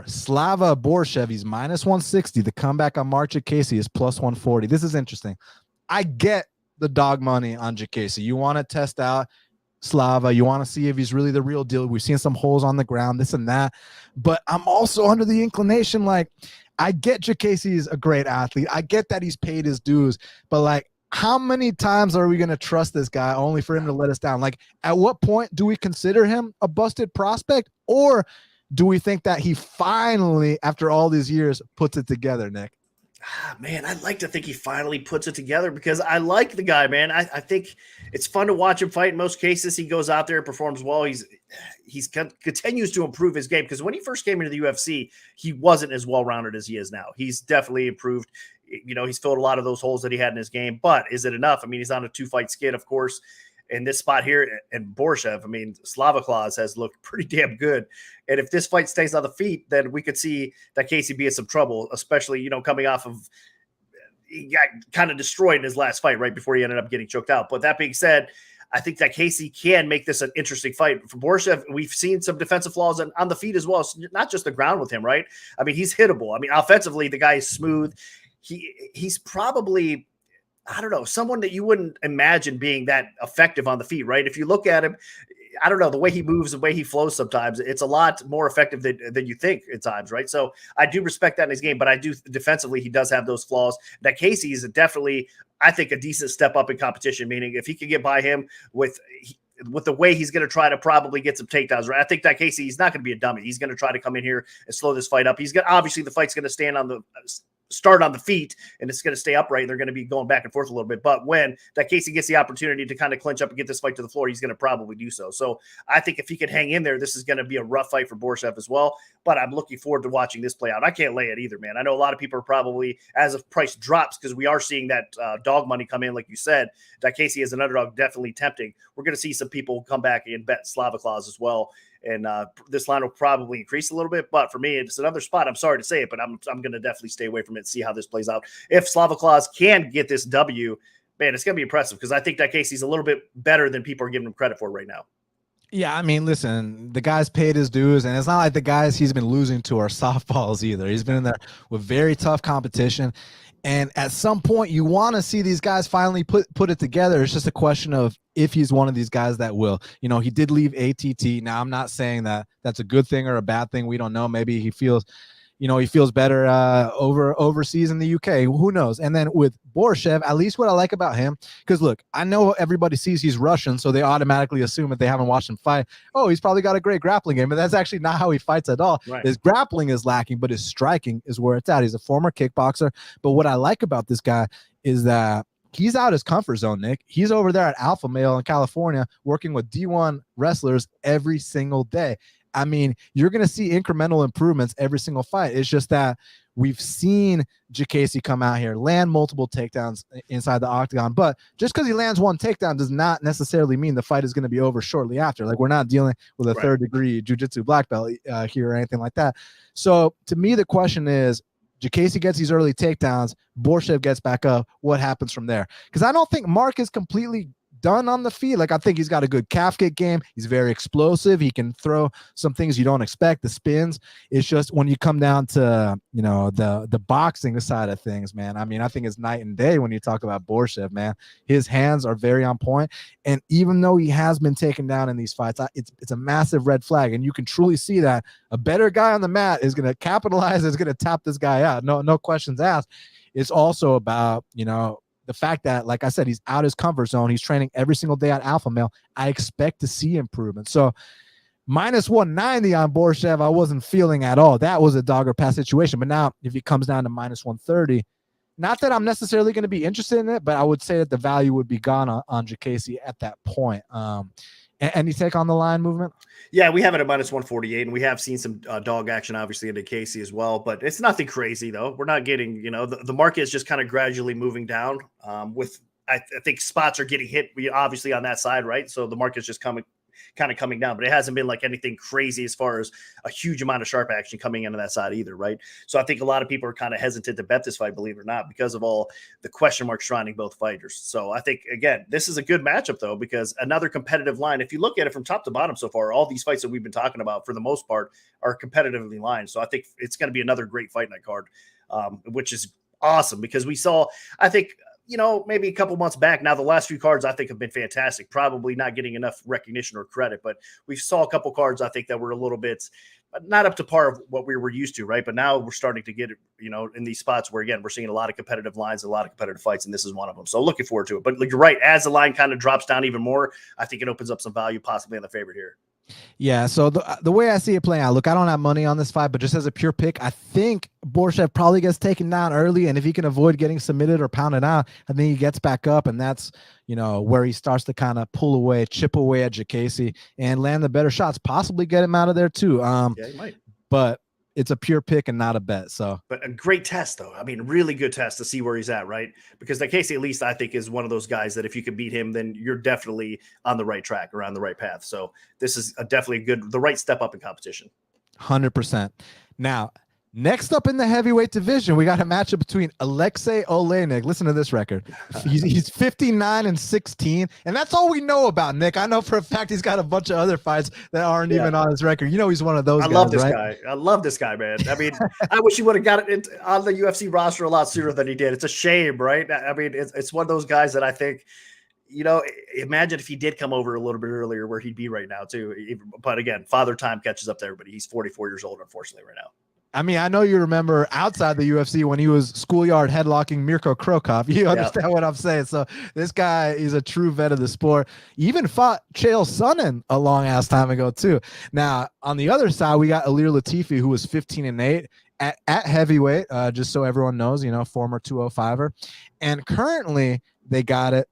Slava Borshchev, he's minus 160. The comeback on Marc Diakiese is plus 140. This is interesting. I get the dog money on Diakiese. You want to test out Slava. You want to see if he's really the real deal. We've seen some holes on the ground, this and that. But I'm also under the inclination, like, I get Diakiese is a great athlete. I get that he's paid his dues. But, like, how many times are we going to trust this guy only for him to let us down? Like, at what point do we consider him a busted prospect? Or do we think that he finally, after all these years, puts it together, Nick? Man, I'd like to think he finally puts it together because I like the guy, man. I think it's fun to watch him fight. In most cases, he goes out there and performs well. He's continues to improve his game because when he first came into the UFC, he wasn't as well-rounded as he is now. He's definitely improved. You know, he's filled a lot of those holes that he had in his game, but is it enough? I mean, he's on a 2-fight skid, of course. In this spot here, and Borshchev, I mean, Slava Claus has looked pretty damn good. And if this fight stays on the feet, then we could see that Casey be in some trouble, especially, you know, coming off of, he got kind of destroyed in his last fight right before he ended up getting choked out. But that being said, I think that Casey can make this an interesting fight. For Borshchev, we've seen some defensive flaws on the feet as well. It's not just the ground with him, right? I mean, he's hittable. I mean, offensively, the guy is smooth. He's probably, I don't know, someone that you wouldn't imagine being that effective on the feet, right? If you look at him, I don't know, the way he moves, the way he flows sometimes, it's a lot more effective than you think at times, right? So I do respect that in his game, but I do defensively, he does have those flaws. That Casey is definitely, I think, a decent step up in competition, meaning if he could get by him with the way he's going to try to probably get some takedowns, right? I think that Casey, he's not going to be a dummy. He's going to try to come in here and slow this fight up. Obviously the fight's going to start on the feet and it's going to stay upright. They're going to be going back and forth a little bit. But when that Casey gets the opportunity to kind of clinch up and get this fight to the floor, he's going to probably do so. So I think if he could hang in there, this is going to be a rough fight for Borshchev as well. But I'm looking forward to watching this play out. I can't lay it either, man. I know a lot of people are probably, as the price drops, because we are seeing that dog money come in, like you said, that Casey as an underdog, definitely tempting. We're going to see some people come back and bet Slava Claus as well. And this line will probably increase a little bit. But for me, it's another spot. I'm sorry to say it, but I'm going to definitely stay away from it and see how this plays out. If Slava Claus can get this W, man, it's going to be impressive because I think that Casey's a little bit better than people are giving him credit for right now. Yeah, I mean, listen, the guy's paid his dues, and it's not like the guys he's been losing to are softballs either. He's been in there with very tough competition. And at some point, you want to see these guys finally put it together. It's just a question of if he's one of these guys that will. You know, he did leave ATT. Now, I'm not saying that that's a good thing or a bad thing. We don't know. Maybe he feels better overseas in the UK. Who knows? And then with Borshchev, at least what I like about him, because look, I know everybody sees he's Russian, so they automatically assume if they haven't watched him fight, oh, he's probably got a great grappling game. But that's actually not how he fights at all. Right. His grappling is lacking, but his striking is where it's at. He's a former kickboxer. But what I like about this guy is that he's out his comfort zone, Nick. He's over there at Alpha Male in California working with D1 wrestlers every single day. I mean, you're going to see incremental improvements every single fight. It's just that we've seen Diakiese come out here, land multiple takedowns inside the octagon. But just because he lands one takedown does not necessarily mean the fight is going to be over shortly after. Like, we're not dealing with a third-degree jiu-jitsu black belt here or anything like that. So, to me, the question is, Diakiese gets these early takedowns, Borshchev gets back up. What happens from there? Because I don't think Marc is completely done on the feet. Like, I think he's got a good calf kick game. He's very explosive. He can throw some things you don't expect, the spins. It's just when you come down to, you know, the boxing side of things, man. I mean, I think it's night and day when you talk about Borshchev, man. His hands are very on point. And even though he has been taken down in these fights, it's a massive red flag. And you can truly see that a better guy on the mat is going to capitalize, is going to tap this guy out. No questions asked. It's also about, you know, the fact that, like I said, he's out his comfort zone. He's training every single day at Alpha Male. I expect to see improvement. So minus 190 on Borshchev, I wasn't feeling at all. That was a dog or pass situation. But now if he comes down to minus 130, not that I'm necessarily going to be interested in it, but I would say that the value would be gone on Diakiese at that point. Any take on the line movement? Yeah, we have it at minus 148, and we have seen some dog action, obviously, in Diakiese as well. But it's nothing crazy, though. We're not getting, you know, the market is just kind of gradually moving down. I think spots are getting hit, obviously, on that side, right? So the market's just coming down, but it hasn't been like anything crazy as far as a huge amount of sharp action coming into that side either, right? So I think a lot of people are kind of hesitant to bet this fight, believe it or not, because of all the question marks surrounding both fighters. So I think, again, this is a good matchup, though, because another competitive line, if you look at it from top to bottom so far, all these fights that we've been talking about, for the most part, are competitively lined. So I think it's going to be another great fight night card, which is awesome, because we saw, I think, you know, maybe a couple months back. Now, the last few cards I think have been fantastic, probably not getting enough recognition or credit, but we saw a couple cards I think that were a little bit not up to par of what we were used to, right? But now we're starting to get, you know, in these spots where, again, we're seeing a lot of competitive lines, a lot of competitive fights, and this is one of them. So looking forward to it. But you're right, as the line kind of drops down even more, I think it opens up some value possibly in the favorite here. Yeah, so the way I see it playing out, look, I don't have money on this fight, but just as a pure pick, I think Borshchev probably gets taken down early, and if he can avoid getting submitted or pounded out, I think he gets back up, and that's, you know, where he starts to kind of pull away, chip away at Diakiese and land the better shots, possibly get him out of there too. Yeah, he might. But it's a pure pick and not a bet. So, but a great test, though. I mean, really good test to see where he's at, right? Because Diakiese, at least, I think, is one of those guys that if you can beat him, then you're definitely on the right track or on the right path. So this is definitely the right step up in competition. 100%. Now, next up in the heavyweight division, we got a matchup between Aleksei Oleinik. Listen to this record. He's 59-16, and that's all we know about Nick. I know for a fact he's got a bunch of other fights that aren't even on his record. You know he's one of those guys, love this right? guy. I love this guy, man. I mean, I wish he would have got it on the UFC roster a lot sooner than he did. It's a shame, right? I mean, it's one of those guys that I think, you know, imagine if he did come over a little bit earlier where he'd be right now, too. But again, father time catches up to everybody. He's 44 years old, unfortunately, right now. I mean, I know you remember outside the UFC when he was schoolyard headlocking Mirko Krokov. You understand what I'm saying? So this guy is a true vet of the sport. He even fought Chael Sonnen a long ass time ago too. Now on the other side, we got Ilir Latifi, who was 15-8 at heavyweight. Just so everyone knows, you know, former 205er, and currently they got it.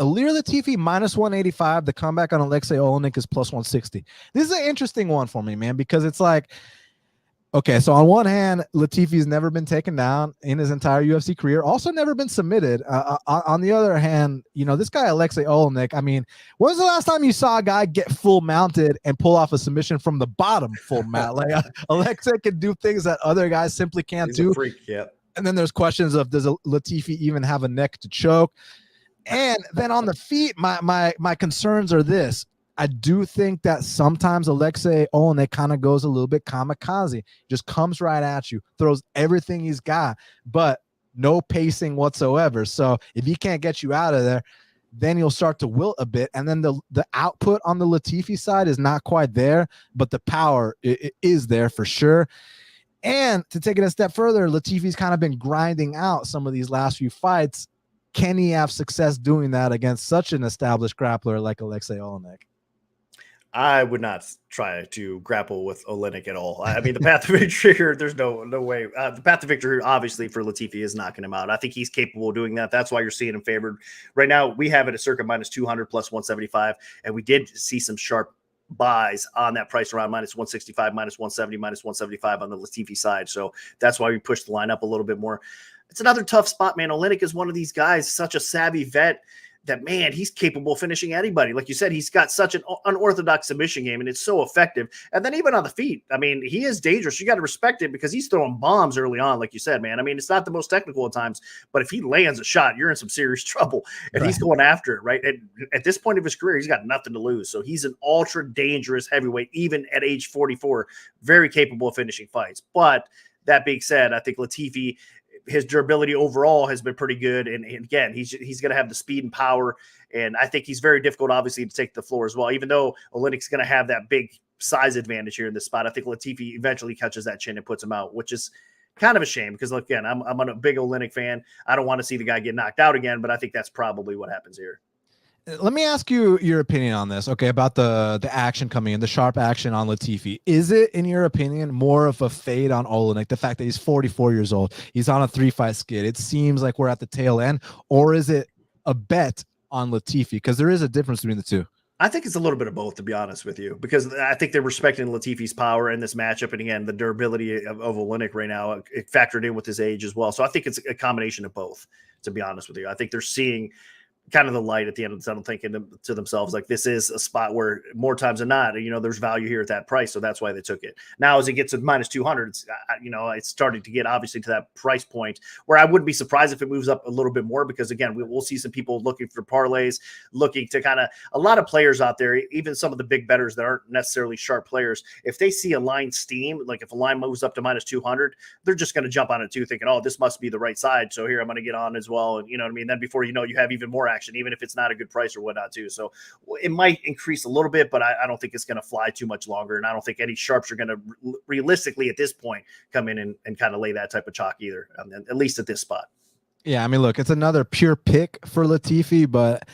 Ilir Latifi minus 185. The comeback on Aleksei Oleinik is plus 160. This is an interesting one for me, man, because it's like, okay, so on one hand, Latifi's never been taken down in his entire UFC career, also never been submitted. On the other hand, you know, this guy, Aleksei Oleinik, I mean, when was the last time you saw a guy get full mounted and pull off a submission from the bottom full mount? Like, Aleksei can do things that other guys simply can't do. He's a freak, yeah. And then there's questions of, does Latifi even have a neck to choke? And then on the feet, my concerns are this. I do think that sometimes Aleksei Oleinik kind of goes a little bit kamikaze, just comes right at you, throws everything he's got. But no pacing whatsoever. So if he can't get you out of there, then you'll start to wilt a bit. And then the output on the Latifi side is not quite there, but the power is there for sure. And to take it a step further, Latifi's kind of been grinding out some of these last few fights. Can he have success doing that against such an established grappler like Aleksei Oleinik? I would not try to grapple with Oleinik at all. I mean, the path to victory, there's no way. The path to victory, obviously, for Latifi is knocking him out. I think he's capable of doing that. That's why you're seeing him favored. Right now, we have it at circa minus 200 plus 175, and we did see some sharp buys on that price around minus 165, minus 170, minus 175 on the Latifi side. So that's why we pushed the line up a little bit more. It's another tough spot, man. Oleinik is one of these guys, such a savvy vet, that, man, he's capable of finishing anybody. Like you said, he's got such an unorthodox submission game, and it's so effective. And then even on the feet, I mean, he is dangerous. You got to respect it because he's throwing bombs early on, like you said, man. I mean, it's not the most technical at times, but if he lands a shot, you're in some serious trouble. And he's going after it, right? And at this point of his career, he's got nothing to lose. So he's an ultra dangerous heavyweight, even at age 44, very capable of finishing fights. But that being said, I think Latifi, his durability overall has been pretty good. And again, he's going to have the speed and power. And I think he's very difficult, obviously, to take the floor as well. Even though Oleinik's going to have that big size advantage here in this spot, I think Latifi eventually catches that chin and puts him out, which is kind of a shame because, again, I'm a big Oleinik fan. I don't want to see the guy get knocked out again, but I think that's probably what happens here. Let me ask you your opinion on this, okay, about the action coming in, the sharp action on Latifi. Is it, in your opinion, more of a fade on Oleinik, the fact that he's 44 years old, he's on a 3-fight skid, it seems like we're at the tail end, or is it a bet on Latifi? Because there is a difference between the two. I think it's a little bit of both, to be honest with you, because I think they're respecting Latifi's power in this matchup. And again, the durability of Oleinik right now, it factored in with his age as well. So I think it's a combination of both, to be honest with you. I think they're seeing kind of the light at the end of the tunnel, thinking to themselves, like, this is a spot where more times than not, there's value here at that price. So that's why they took it. Now, as it gets to minus 200, it's starting to get obviously to that price point where I wouldn't be surprised if it moves up a little bit more, because again, we'll see some people looking for parlays, looking to kind of, a lot of players out there, even some of the big bettors that aren't necessarily sharp players, if they see a line steam, like if a line moves up to minus 200, they're just going to jump on it too, thinking, oh, this must be the right side. So here I'm going to get on as well. And you know what I mean? Then before you know, you have even more action, even if it's not a good price or whatnot too. So it might increase a little bit, but I don't think it's going to fly too much longer. And I don't think any sharps are going to realistically at this point come in and kind of lay that type of chalk either, at least at this spot. Yeah, I mean, look, it's another pure pick for Latifi, but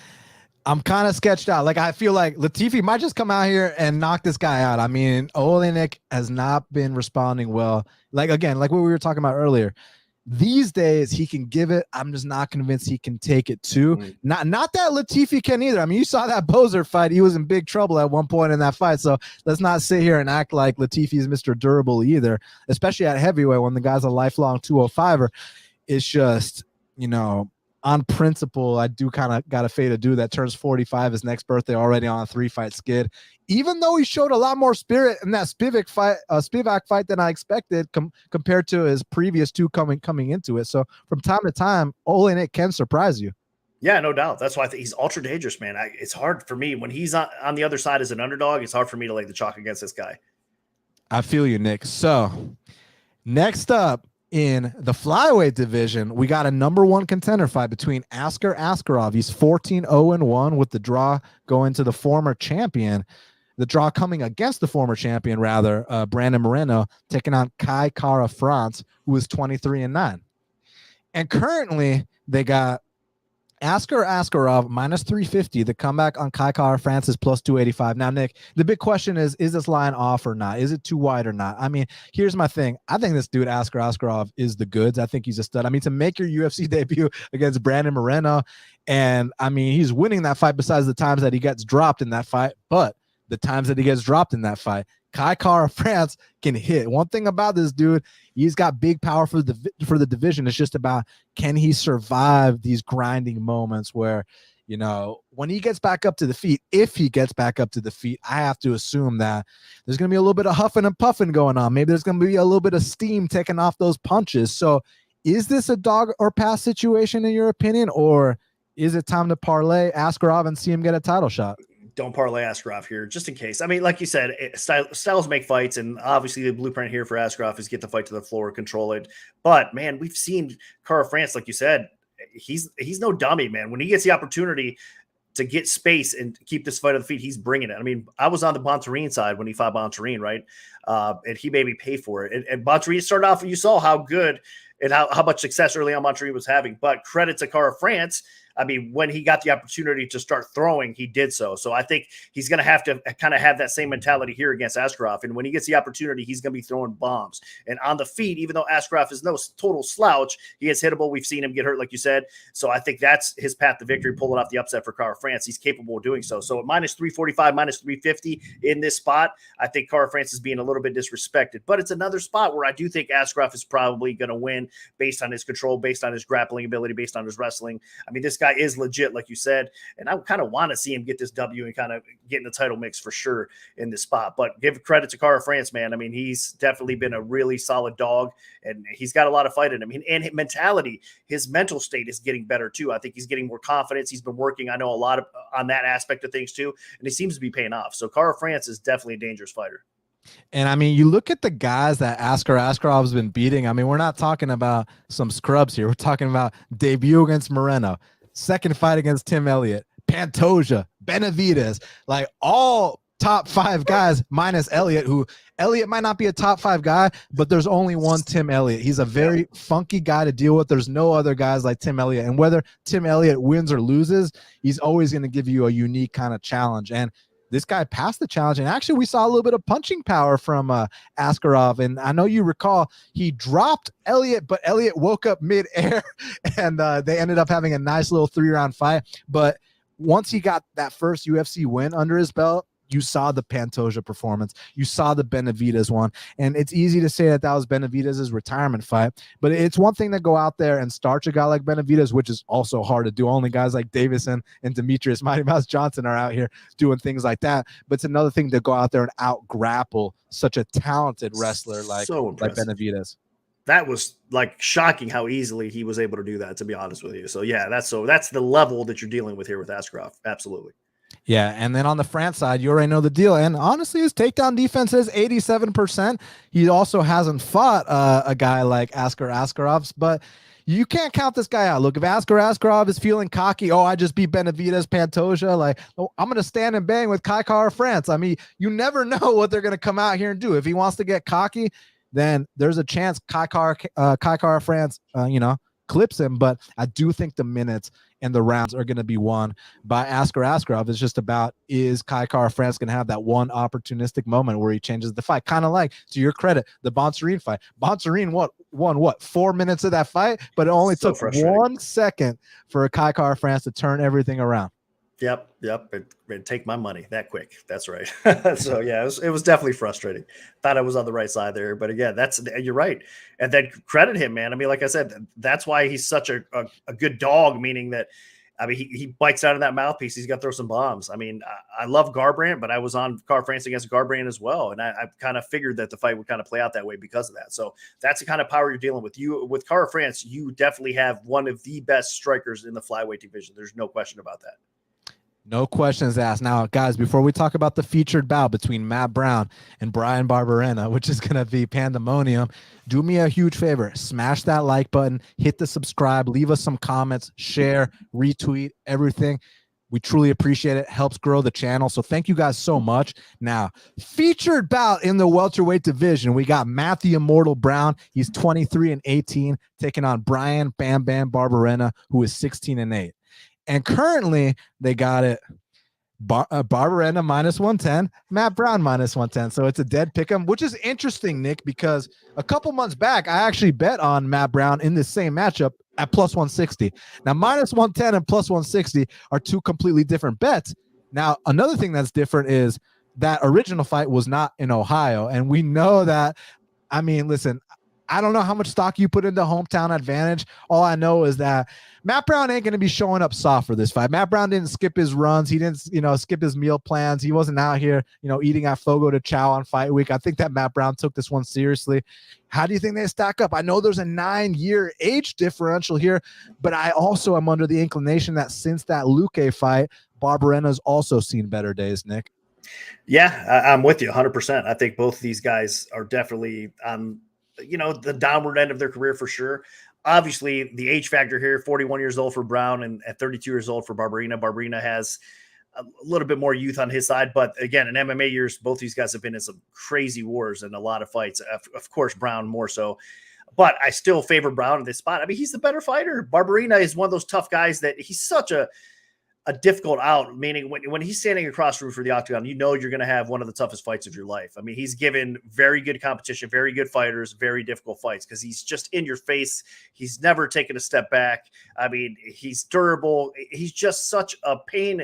I'm kind of sketched out. Like, I feel like Latifi might just come out here and knock this guy out. I mean, Oleinik has not been responding well. Like, again, like what we were talking about earlier, these days he can give it. I'm just not convinced he can take it too. Not that Latifi can either. I mean, you saw that Bozer fight. He was in big trouble at one point in that fight. So let's not sit here and act like Latifi is Mr. Durable either, especially at heavyweight when the guy's a lifelong 205er. It's just, on principle, I do kind of got a fade to do that. Turns 45 his next birthday, already on a 3-fight skid. Even though he showed a lot more spirit in that Spivak fight than I expected compared to his previous two coming into it. So from time to time, Oleinik can surprise you. Yeah, no doubt. That's why I think he's ultra dangerous, man. It's hard for me when he's on the other side as an underdog. It's hard for me to lay the chalk against this guy. I feel you, Nick. So next up, in the flyweight division, we got a number 1 contender fight between Askar Askarov. He's 14-0-1 with the draw going to the former champion. The draw coming against the former champion, rather, Brandon Moreno, taking on Kai Kara France, who is 23-9. And currently, they got Askar Askarov minus 350. The comeback on Kai Kara France is plus 285. Now, Nick, the big question is this line off or not? Is it too wide or not? I mean, here's my thing. I think this dude, Askar Askarov, is the goods. I think he's a stud. I mean, to make your UFC debut against Brandon Moreno, and I mean, he's winning that fight besides the times that he gets dropped in that fight, but the times that he gets dropped in that fight, Kai Kara France can hit. One thing about this dude, he's got big power for the division. It's just about, can he survive these grinding moments where, when he gets back up to the feet, if he gets back up to the feet, I have to assume that there's going to be a little bit of huffing and puffing going on. Maybe there's going to be a little bit of steam taking off those punches. So is this a dog or pass situation in your opinion, or is it time to parlay Askarov and see him get a title shot? don't parlay Askarov here, just in case. I mean, like you said, styles make fights, and obviously the blueprint here for Askarov is get the fight to the floor, control it. But man, we've seen Karol France, like you said, he's no dummy, man. When he gets the opportunity to get space and keep this fight on the feet, he's bringing it. I mean, I was on the Bontarine side when he fought Bontarine, right? And he made me pay for it. And Bontarine started off, you saw how good and how much success early on Bontarine was having. But credit to Karol France, I mean, when he got the opportunity to start throwing, he did so. So I think he's going to have that same mentality here against Askarov. And when he gets the opportunity, he's going to be throwing bombs. And on the feet, even though Askarov is no total slouch, he is hittable. We've seen him get hurt, like you said. So I think that's his path to victory, pulling off the upset for Karol France. He's capable of doing so. So at minus 345, minus 350 in this spot, I think Karol France is being a little bit disrespected. But it's another spot where I do think Askarov is probably going to win based on his control, based on his grappling ability, based on his wrestling. I mean, this guy is legit, like you said, and I kind of want to see him get this W and kind of get in the title mix for sure in this spot. But give credit to Karol France, man. I mean, he's definitely been a really solid dog, and he's got a lot of fight in him. And his mentality, his mental state is getting better too. I think he's getting more confidence. He's been working, I know, a lot on that aspect of things too, and it seems to be paying off. So Karol France is definitely a dangerous fighter. And I mean, you look at the guys that Askarov's been beating. I mean, we're not talking about some scrubs here. We're talking about debut against Moreno, second fight against Tim Elliott, Pantoja, Benavidez, like all top 5 guys minus Elliott, who Elliott might not be a top 5 guy, but there's only one Tim Elliott. He's a very funky guy to deal with. There's no other guys like Tim Elliott. And whether Tim Elliott wins or loses, he's always going to give you a unique kind of challenge. And this guy passed the challenge, and actually we saw a little bit of punching power from Askarov. And I know you recall he dropped Elliott, but Elliott woke up mid-air, and they ended up having a nice little 3-round fight. But once he got that first UFC win under his belt, you saw the Pantoja performance. You saw the Benavidez one. And it's easy to say that was Benavidez's retirement fight. But it's one thing to go out there and starch a guy like Benavidez, which is also hard to do. Only guys like Davison and Demetrius Mighty Mouse Johnson are out here doing things like that. But it's another thing to go out there and out-grapple such a talented wrestler like Benavidez. That was like shocking how easily he was able to do that, to be honest with you. So yeah, that's the level that you're dealing with here with Askarov. Absolutely. Yeah, and then on the France side, you already know the deal. And honestly, his takedown defense is 87%. He also hasn't fought a guy like Askarov's, but you can't count this guy out. Look, if Askarov is feeling cocky, I just beat Benavidez, Pantoja, like, I'm going to stand and bang with Karol France. I mean, you never know what they're going to come out here and do. If he wants to get cocky, then there's a chance Karol France, clips him. But I do think the minutes and the rounds are going to be won by Askarov. It's just about, is Karol France going to have that one opportunistic moment where he changes the fight? Kind of like, to your credit, the Bontarine fight. Bontarine won 4 minutes of that fight, but it only took 1 second for Karol France to turn everything around. Yep. It'd take my money that quick. That's right. So yeah, it was definitely frustrating. Thought I was on the right side there, but again, you're right. And then credit him, man. I mean, like I said, that's why he's such a good dog, meaning that, I mean, he bites out of that mouthpiece. He's got to throw some bombs. I mean, I love Garbrandt, but I was on Karol France against Garbrandt as well. And I kind of figured that the fight would kind of play out that way because of that. So that's the kind of power you're dealing with. With Karol France, you definitely have one of the best strikers in the flyweight division. There's no question about that. No questions asked. Now, guys, before we talk about the featured bout between Matt Brown and Brian Barberena, which is going to be pandemonium, do me a huge favor. Smash that like button, hit the subscribe, leave us some comments, share, retweet, everything. We truly appreciate it. Helps grow the channel. So thank you guys so much. Now, featured bout in the welterweight division. We got Matthew Immortal Brown. He's 23-18, taking on Brian Bam Bam Barberena, who is 16-8. And currently, they got it Barberena minus 110, Matt Brown minus 110. So it's a dead pick'em, which is interesting, Nick, because a couple months back, I actually bet on Matt Brown in this same matchup at plus 160. Now, minus 110 and plus 160 are two completely different bets. Now, another thing that's different is that original fight was not in Ohio. And we know that, I mean, listen, I don't know how much stock you put into hometown advantage. All I know is that Matt Brown ain't going to be showing up soft for this fight. Matt Brown didn't skip his runs. He didn't, skip his meal plans. He wasn't out here, eating at Fogo de Chao on fight week. I think that Matt Brown took this one seriously. How do you think they stack up? I know there's a 9-year age differential here, but I also am under the inclination that since that Luque fight, Barberena's also seen better days, Nick. Yeah, I'm with you 100%. I think both of these guys are definitely on, the downward end of their career for sure. Obviously, the age factor here, 41 years old for Brown and at 32 years old for Barberena. Barberena has a little bit more youth on his side. But again, in MMA years, both these guys have been in some crazy wars and a lot of fights. Of course, Brown more so. But I still favor Brown in this spot. I mean, he's the better fighter. Barberena is one of those tough guys that he's such a difficult out, meaning when he's standing across the room for the octagon, you're going to have one of the toughest fights of your life. I mean, he's given very good competition, very good fighters, very difficult fights because he's just in your face. He's never taken a step back. I mean, he's durable. He's just such a pain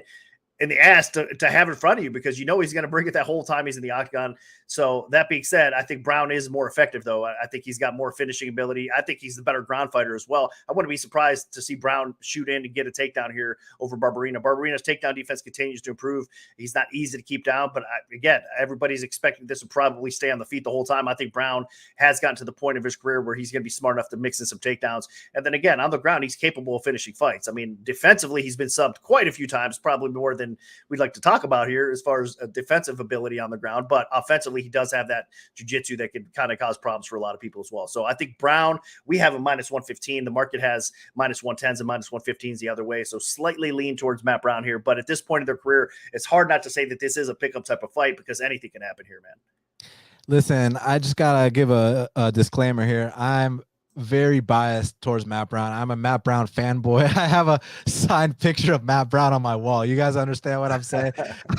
in the ass to have in front of you because he's going to bring it that whole time he's in the octagon. So that being said, I think Brown is more effective, though. I think he's got more finishing ability. I think he's the better ground fighter as well. I wouldn't be surprised to see Brown shoot in and get a takedown here over Barberena. Barberena's takedown defense continues to improve. He's not easy to keep down, but again, everybody's expecting this to probably stay on the feet the whole time. I think Brown has gotten to the point of his career where he's going to be smart enough to mix in some takedowns. And then again, on the ground, he's capable of finishing fights. I mean, defensively, he's been subbed quite a few times, probably more than we'd like to talk about here as far as defensive ability on the ground. But offensively, he does have that jiu-jitsu that can kind of cause problems for a lot of people as well. So I think Brown, we have a minus 115. The market has minus 110s and minus 115s the other way. So slightly lean towards Matt Brown here. But at this point in their career, it's hard not to say that this is a pickup type of fight because anything can happen here, man. Listen, I just got to give a disclaimer here. I'm very biased towards Matt Brown. I'm a Matt Brown fanboy. I have a signed picture of Matt Brown on my wall. You guys understand what I'm saying?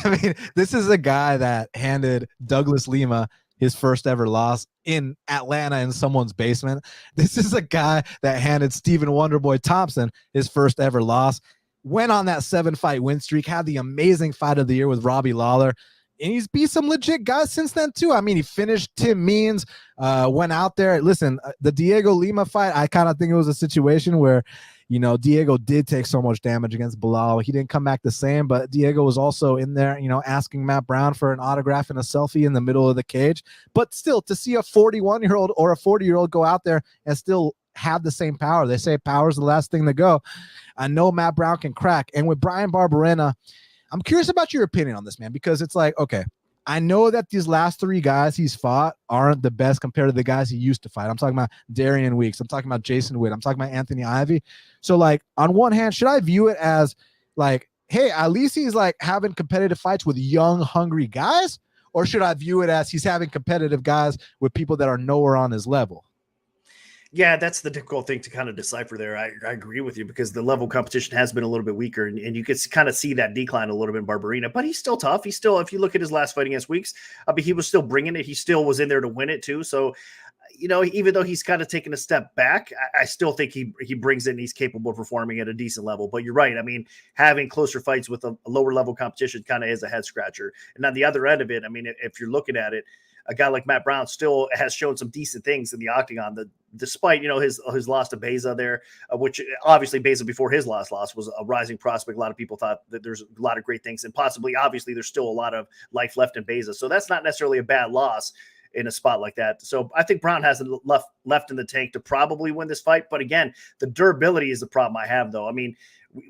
I mean, this is a guy that handed Douglas Lima his first ever loss in Atlanta in someone's basement. This is a guy that handed Stephen Wonderboy Thompson his first ever loss, went on that 7-fight win streak, had the amazing fight of the year with Robbie Lawler. And he's beat some legit guys since then, too. I mean, he finished Tim Means, went out there. Listen, the Diego Lima fight, I kind of think it was a situation where, Diego did take so much damage against Bilal. He didn't come back the same, but Diego was also in there, asking Matt Brown for an autograph and a selfie in the middle of the cage. But still, to see a 41-year-old or a 40-year-old go out there and still have the same power. They say power is the last thing to go. I know Matt Brown can crack. And with Bryan Barberena, I'm curious about your opinion on this, man, because it's like, okay, I know that these last 3 guys he's fought aren't the best compared to the guys he used to fight. I'm talking about Darian Weeks. I'm talking about Jason Witt. I'm talking about Anthony Ivy. So, like, on one hand, should I view it as, like, hey, at least he's, like, having competitive fights with young, hungry guys? Or should I view it as he's having competitive guys with people that are nowhere on his level? Yeah, that's the difficult thing to kind of decipher there. I agree with you because the level of competition has been a little bit weaker, and you can kind of see that decline a little bit in Barberena, but he's still tough. He's still, if you look at his last fight against Weeks, I mean, he was still bringing it. He still was in there to win it too. So, even though he's kind of taken a step back, I still think he brings it and he's capable of performing at a decent level. But you're right. I mean, having closer fights with a lower level competition kind of is a head scratcher. And on the other end of it, I mean, if you're looking at it, a guy like Matt Brown still has shown some decent things in the octagon, despite, his loss to Beza there, which obviously Beza before his last loss was a rising prospect. A lot of people thought that there's a lot of great things and possibly, obviously, there's still a lot of life left in Beza. So that's not necessarily a bad loss in a spot like that. So I think Brown has left in the tank to probably win this fight. But again, the durability is the problem I have, though. I mean,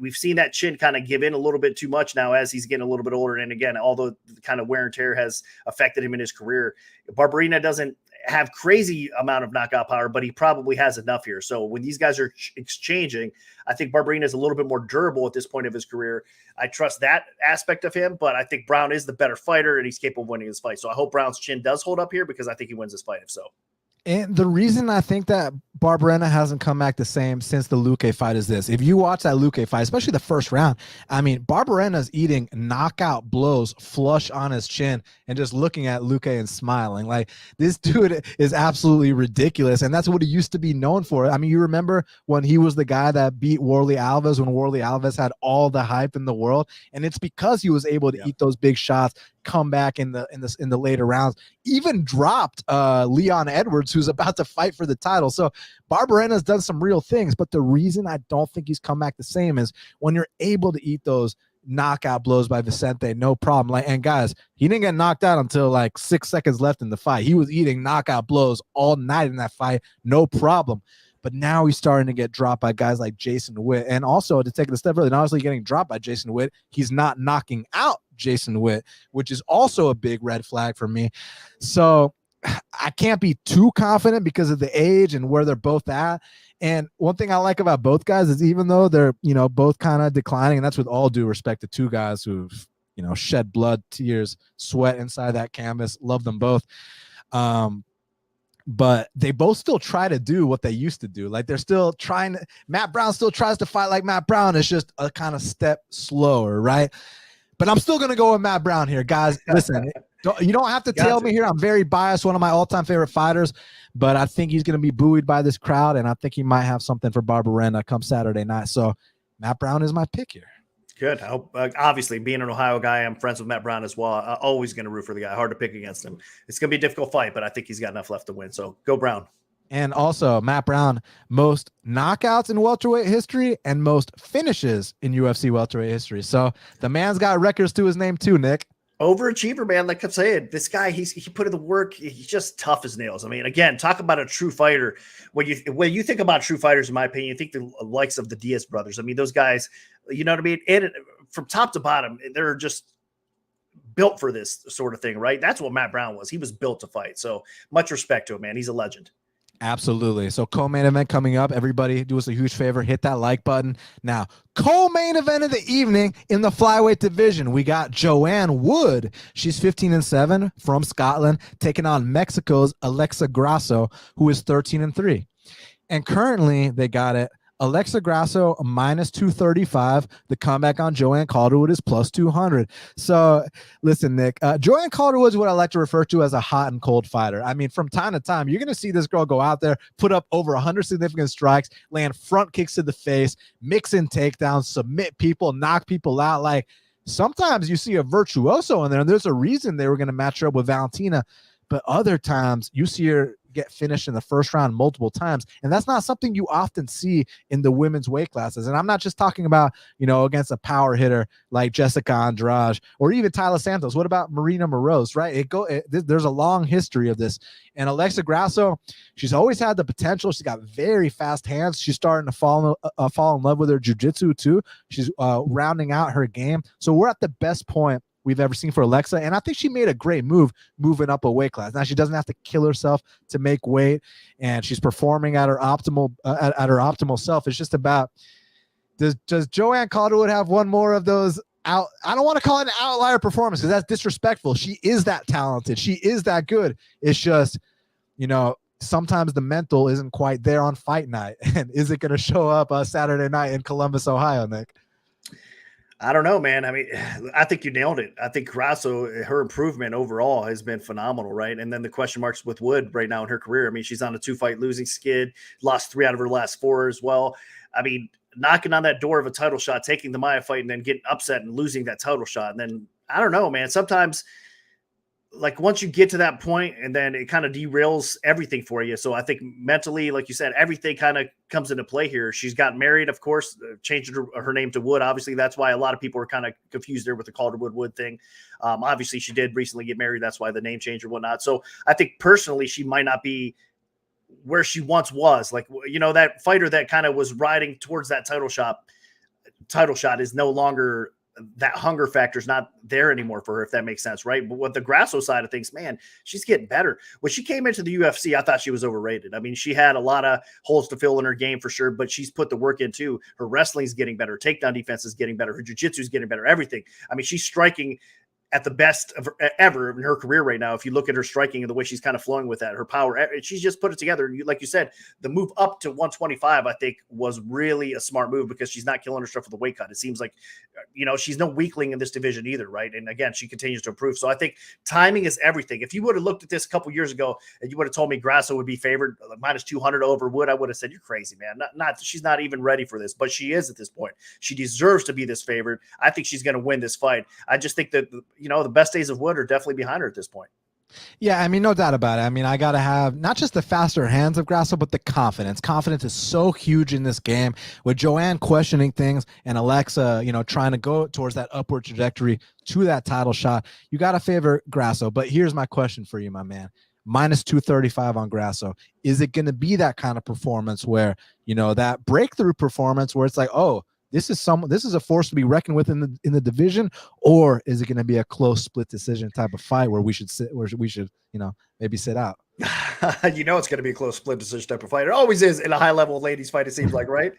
we've seen that chin kind of give in a little bit too much now as he's getting a little bit older. And again, although the kind of wear and tear has affected him in his career, Barberena doesn't have crazy amount of knockout power, but he probably has enough here. So when these guys are exchanging, I think Barberena is a little bit more durable at this point of his career. I trust that aspect of him, but I think Brown is the better fighter and he's capable of winning this fight. So I hope Brown's chin does hold up here because I think he wins this fight if so. And the reason I think that Barberena hasn't come back the same since the Luque fight is this. If you watch that Luque fight, especially the first round, I mean, Barberena's eating knockout blows flush on his chin and just looking at Luque and smiling. Like, this dude is absolutely ridiculous, and that's what he used to be known for. I mean, you remember when he was the guy that beat Warlley Alves when Warlley Alves had all the hype in the world, and it's because he was able to eat those big shots, come back in the later rounds, even dropped Leon Edwards, who's about to fight for the title. So Barberena's done some real things, but the reason I don't think he's come back the same is when you're able to eat those knockout blows by Vicente, no problem. Like, and guys, he didn't get knocked out until like 6 seconds left in the fight. He was eating knockout blows all night in that fight, no problem. but now he's starting to get dropped by guys like Jason Witt. And also, to take it a step further, not only getting dropped by Jason Witt, he's not knocking out Jason Witt, which is also a big red flag for me. So I can't be too confident because of the age and where they're both at. And one thing I like about both guys is even though they're, both kind of declining, and that's with all due respect to two guys who've, shed blood, tears, sweat inside that canvas. Love them both. But they both still try to do what they used to do. Like they're still trying to, Matt Brown still tries to fight like Matt Brown. It's just a kind of step slower, right? But I'm still going to go with Matt Brown here, guys. Listen, you don't have to tell me here. I'm very biased, one of my all-time favorite fighters, but I think he's going to be buoyed by this crowd, and I think he might have something for Barberena come Saturday night. So Matt Brown is my pick here. Good. I hope, obviously, being an Ohio guy, I'm friends with Matt Brown as well. I'm always going to root for the guy. Hard to pick against him. It's going to be a difficult fight, but I think he's got enough left to win. So go Brown. And also, Matt Brown, most knockouts in welterweight history and most finishes in UFC welterweight history. So the man's got records to his name too, Nick. Overachiever, man. Like I'm saying, this guy, he put in the work. He's just tough as nails. I mean, again, talk about a true fighter. When you think about true fighters, in my opinion, you think the likes of the Diaz brothers. I mean, those guys, you know what I mean? And from top to bottom, they're just built for this sort of thing, right? That's what Matt Brown was. He was built to fight. So much respect to him, man. He's a legend. Absolutely. So co-main event coming up. Everybody do us a huge favor. Hit that like button. Now, co-main event of the evening in the flyweight division. We got Joanne Wood. She's 15-7 from Scotland, taking on Mexico's Alexa Grasso, who is 13-3. And currently they got it. Alexa Grasso minus 235. The comeback on Joanne Calderwood is plus 200. So listen, Nick, Joanne Calderwood is what I like to refer to as a hot and cold fighter. I mean, from time to time, you're going to see this girl go out there, put up over 100 significant strikes, land front kicks to the face, mix in takedowns, submit people, knock people out. Like sometimes you see a virtuoso in there, and there's a reason they were going to match her up with Valentina. But other times you see her get finished in the first round multiple times. And that's not something you often see in the women's weight classes. And I'm not just talking about, against a power hitter like Jessica Andrade or even Tyler Santos. What about Marina Moroz, right? There's a long history of this. And Alexa Grasso, she's always had the potential. She's got very fast hands. She's starting to fall in love with her jiu-jitsu too. She's rounding out her game. So we're at the best point we've ever seen for Alexa, and I think she made a great move moving up a weight class. Now she doesn't have to kill herself to make weight, and she's performing at her optimal self. It's just about does Joanne Calderwood have one more of those out? I don't want to call it an outlier performance because that's disrespectful. She is that talented. She is that good. It's just sometimes the mental isn't quite there on fight night. And is it going to show up Saturday night in Columbus, Ohio, Nick? I don't know, man. I mean, I think you nailed it. I think Grasso, her improvement overall has been phenomenal, right? And then the question marks with Wood right now in her career. I mean, she's on a 2-fight losing skid, lost 3 out of her last 4 as well. I mean, knocking on that door of a title shot, taking the Maia fight and then getting upset and losing that title shot. And then, I don't know, man, sometimes like once you get to that point and then it kind of derails everything for you. So I think mentally, like you said, everything kind of comes into play here. She's got married, of course, changed her name to Wood. Obviously, that's why a lot of people are kind of confused there with the Calderwood Wood thing. Obviously, she did recently get married. That's why the name change or whatnot. So I think personally, she might not be where she once was. Like, that fighter that kind of was riding towards that title shot is no longer – that hunger factor is not there anymore for her, if that makes sense, right? But with the Grasso side of things, man, she's getting better. When she came into the UFC, I thought she was overrated. I mean, she had a lot of holes to fill in her game for sure, but she's put the work in too. Her wrestling's getting better. Takedown defense is getting better. Her jiu-jitsu is getting better. Everything. I mean, she's striking at the best of ever in her career right now. If you look at her striking and the way she's kind of flowing with that, her power, she's just put it together. Like you said, the move up to 125, I think was really a smart move because she's not killing herself with the weight cut. It seems like, she's no weakling in this division either. Right. And again, she continues to improve. So I think timing is everything. If you would have looked at this a couple years ago and you would have told me Grasso would be favored minus 200 over Wood, I would have said, you're crazy, man. She's not even ready for this, but she is at this point. She deserves to be this favored. I think she's going to win this fight. I just think that, the best days of Wood are definitely behind her at this point. Yeah, I mean, no doubt about it. I mean, I got to have not just the faster hands of Grasso, but the confidence. Confidence is so huge in this game with Joanne questioning things and Alexa, trying to go towards that upward trajectory to that title shot. You got to favor Grasso. But here's my question for you, my man. minus 235 on Grasso. Is it going to be that kind of performance where, that breakthrough performance where it's like, oh, this is a force to be reckoned with in the division, or is it going to be a close split decision type of fight where we should maybe sit out? It's going to be a close split decision type of fight. It always is in a high level ladies fight, it seems like, right?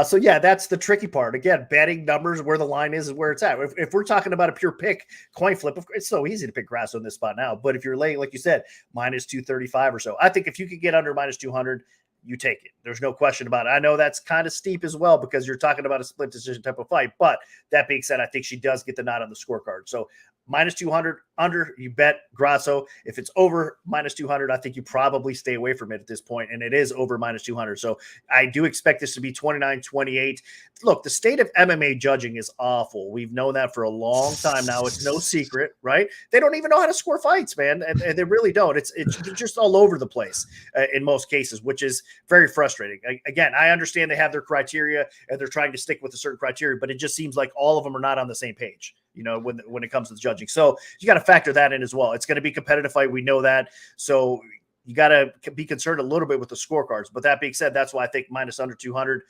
So yeah, that's the tricky part. Again, betting numbers, where the line is where it's at. If we're talking about a pure pick coin flip, it's so easy to pick Grasso in this spot now. But if you're laying, like you said, minus 235 or so, I think if you could get under minus 200, you take it. There's no question about it. I know that's kind of steep as well because you're talking about a split decision type of fight. But that being said, I think she does get the nod on the scorecard. So minus 200 under, you bet Grasso. If it's over minus 200, I think you probably stay away from it at this point, and it is over minus 200. So I do expect this to be 29-28. Look, the state of MMA judging is awful. We've known that for a long time now. It's no secret, right? They don't even know how to score fights, man, and they really don't. It's just all over the place in most cases, which is very frustrating. Again, I understand they have their criteria and they're trying to stick with a certain criteria, but it just seems like all of them are not on the same page, when it comes to the judging. So you got to factor that in as well. It's going to be a competitive fight. We know that. So you got to be concerned a little bit with the scorecards. But that being said, that's why I think minus under 200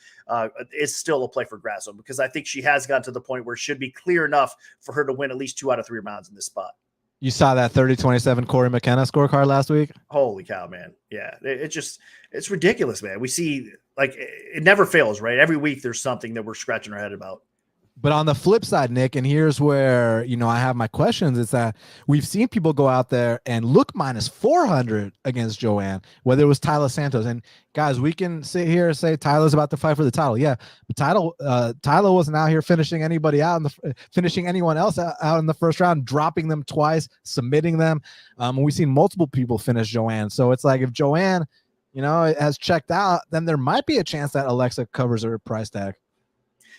is still a play for Grasso, because I think she has gotten to the point where it should be clear enough for her to win at least 2 out of 3 rounds in this spot. You saw that 30-27 Corey McKenna scorecard last week? Holy cow, man. Yeah, it's ridiculous, man. We see, like, it never fails, right? Every week there's something that we're scratching our head about. But on the flip side, Nick, and here's where, I have my questions, is that we've seen people go out there and look minus 400 against Joanne, whether it was Tyler Santos. And guys, we can sit here and say Tyler's about to fight for the title. Yeah, but Tyler wasn't out here finishing anybody out, finishing anyone else out in the first round, dropping them twice, submitting them. We've seen multiple people finish Joanne. So it's like if Joanne, has checked out, then there might be a chance that Aleksei covers her price tag.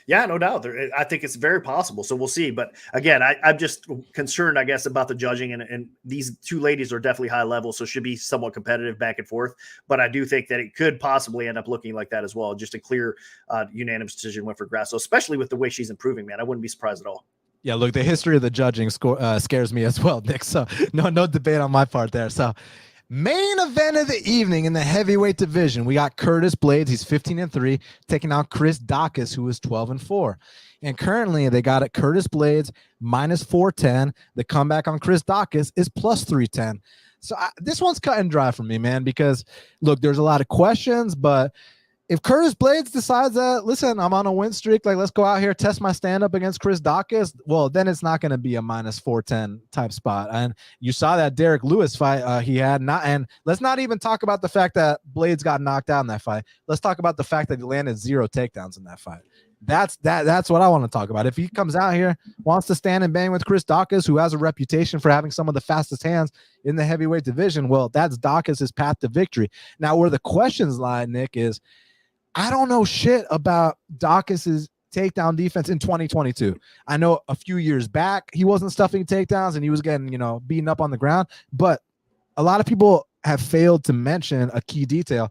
Yeah, no doubt. I think it's very possible. So we'll see. But again, I'm just concerned, I guess, about the judging. And these two ladies are definitely high level, so should be somewhat competitive back and forth. But I do think that it could possibly end up looking like that as well. Just a clear unanimous decision win for Grasso, especially with the way she's improving, man. I wouldn't be surprised at all. Yeah, look, the history of the judging scares me as well, Nick. So no debate on my part there. So main event of the evening in the heavyweight division, we got Curtis Blaydes. He's 15-3, taking out Chris Daukaus, who is 12-4. And currently, they got it Curtis Blaydes minus 410. The comeback on Chris Daukaus is plus 310. So this one's cut and dry for me, man, because look, there's a lot of questions, but if Curtis Blaydes decides that, listen, I'm on a win streak, like, let's go out here, test my stand-up against Chris Daukaus, well, then it's not going to be a minus 410 type spot. And you saw that Derek Lewis fight he had. And let's not even talk about the fact that Blaydes got knocked out in that fight. Let's talk about the fact that he landed 0 takedowns in that fight. That's what I want to talk about. If he comes out here, wants to stand and bang with Chris Daukaus, who has a reputation for having some of the fastest hands in the heavyweight division, well, that's Daukaus' path to victory. Now, where the questions lie, Nick, is I don't know shit about Daukaus' takedown defense in 2022. I know a few years back he wasn't stuffing takedowns and he was getting, beaten up on the ground, but a lot of people have failed to mention a key detail.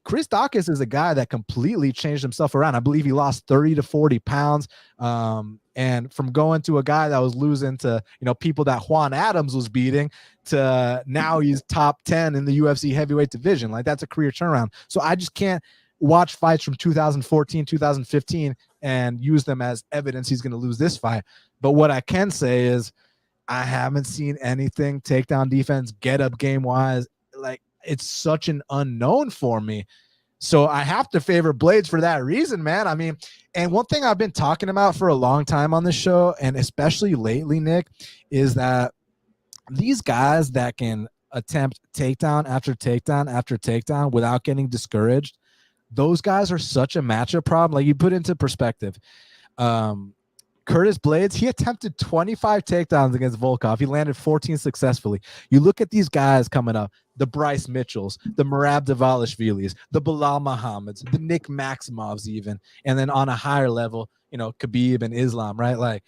Chris Daukaus is a guy that completely changed himself around. I believe he lost 30 to 40 pounds. And from going to a guy that was losing to, people that Juan Adams was beating, to now he's top 10 in the UFC heavyweight division. Like, that's a career turnaround. So I just can't watch fights from 2014, 2015 and use them as evidence he's going to lose this fight. But what I can say is I haven't seen anything takedown defense, get up game wise. Like, it's such an unknown for me. So I have to favor Blaydes for that reason, man. I mean, and one thing I've been talking about for a long time on this show, and especially lately, Nick, is that these guys that can attempt takedown after takedown after takedown without getting discouraged, those guys are such a matchup problem. Like, you put into perspective, Curtis Blaydes, he attempted 25 takedowns against Volkov. He landed 14 successfully. You look at these guys coming up, the Bryce Mitchells, the Merab Dvalishvilis, the Bilal Muhammads, the Nick Maximovs even, and then on a higher level, Khabib and Islam, right? Like,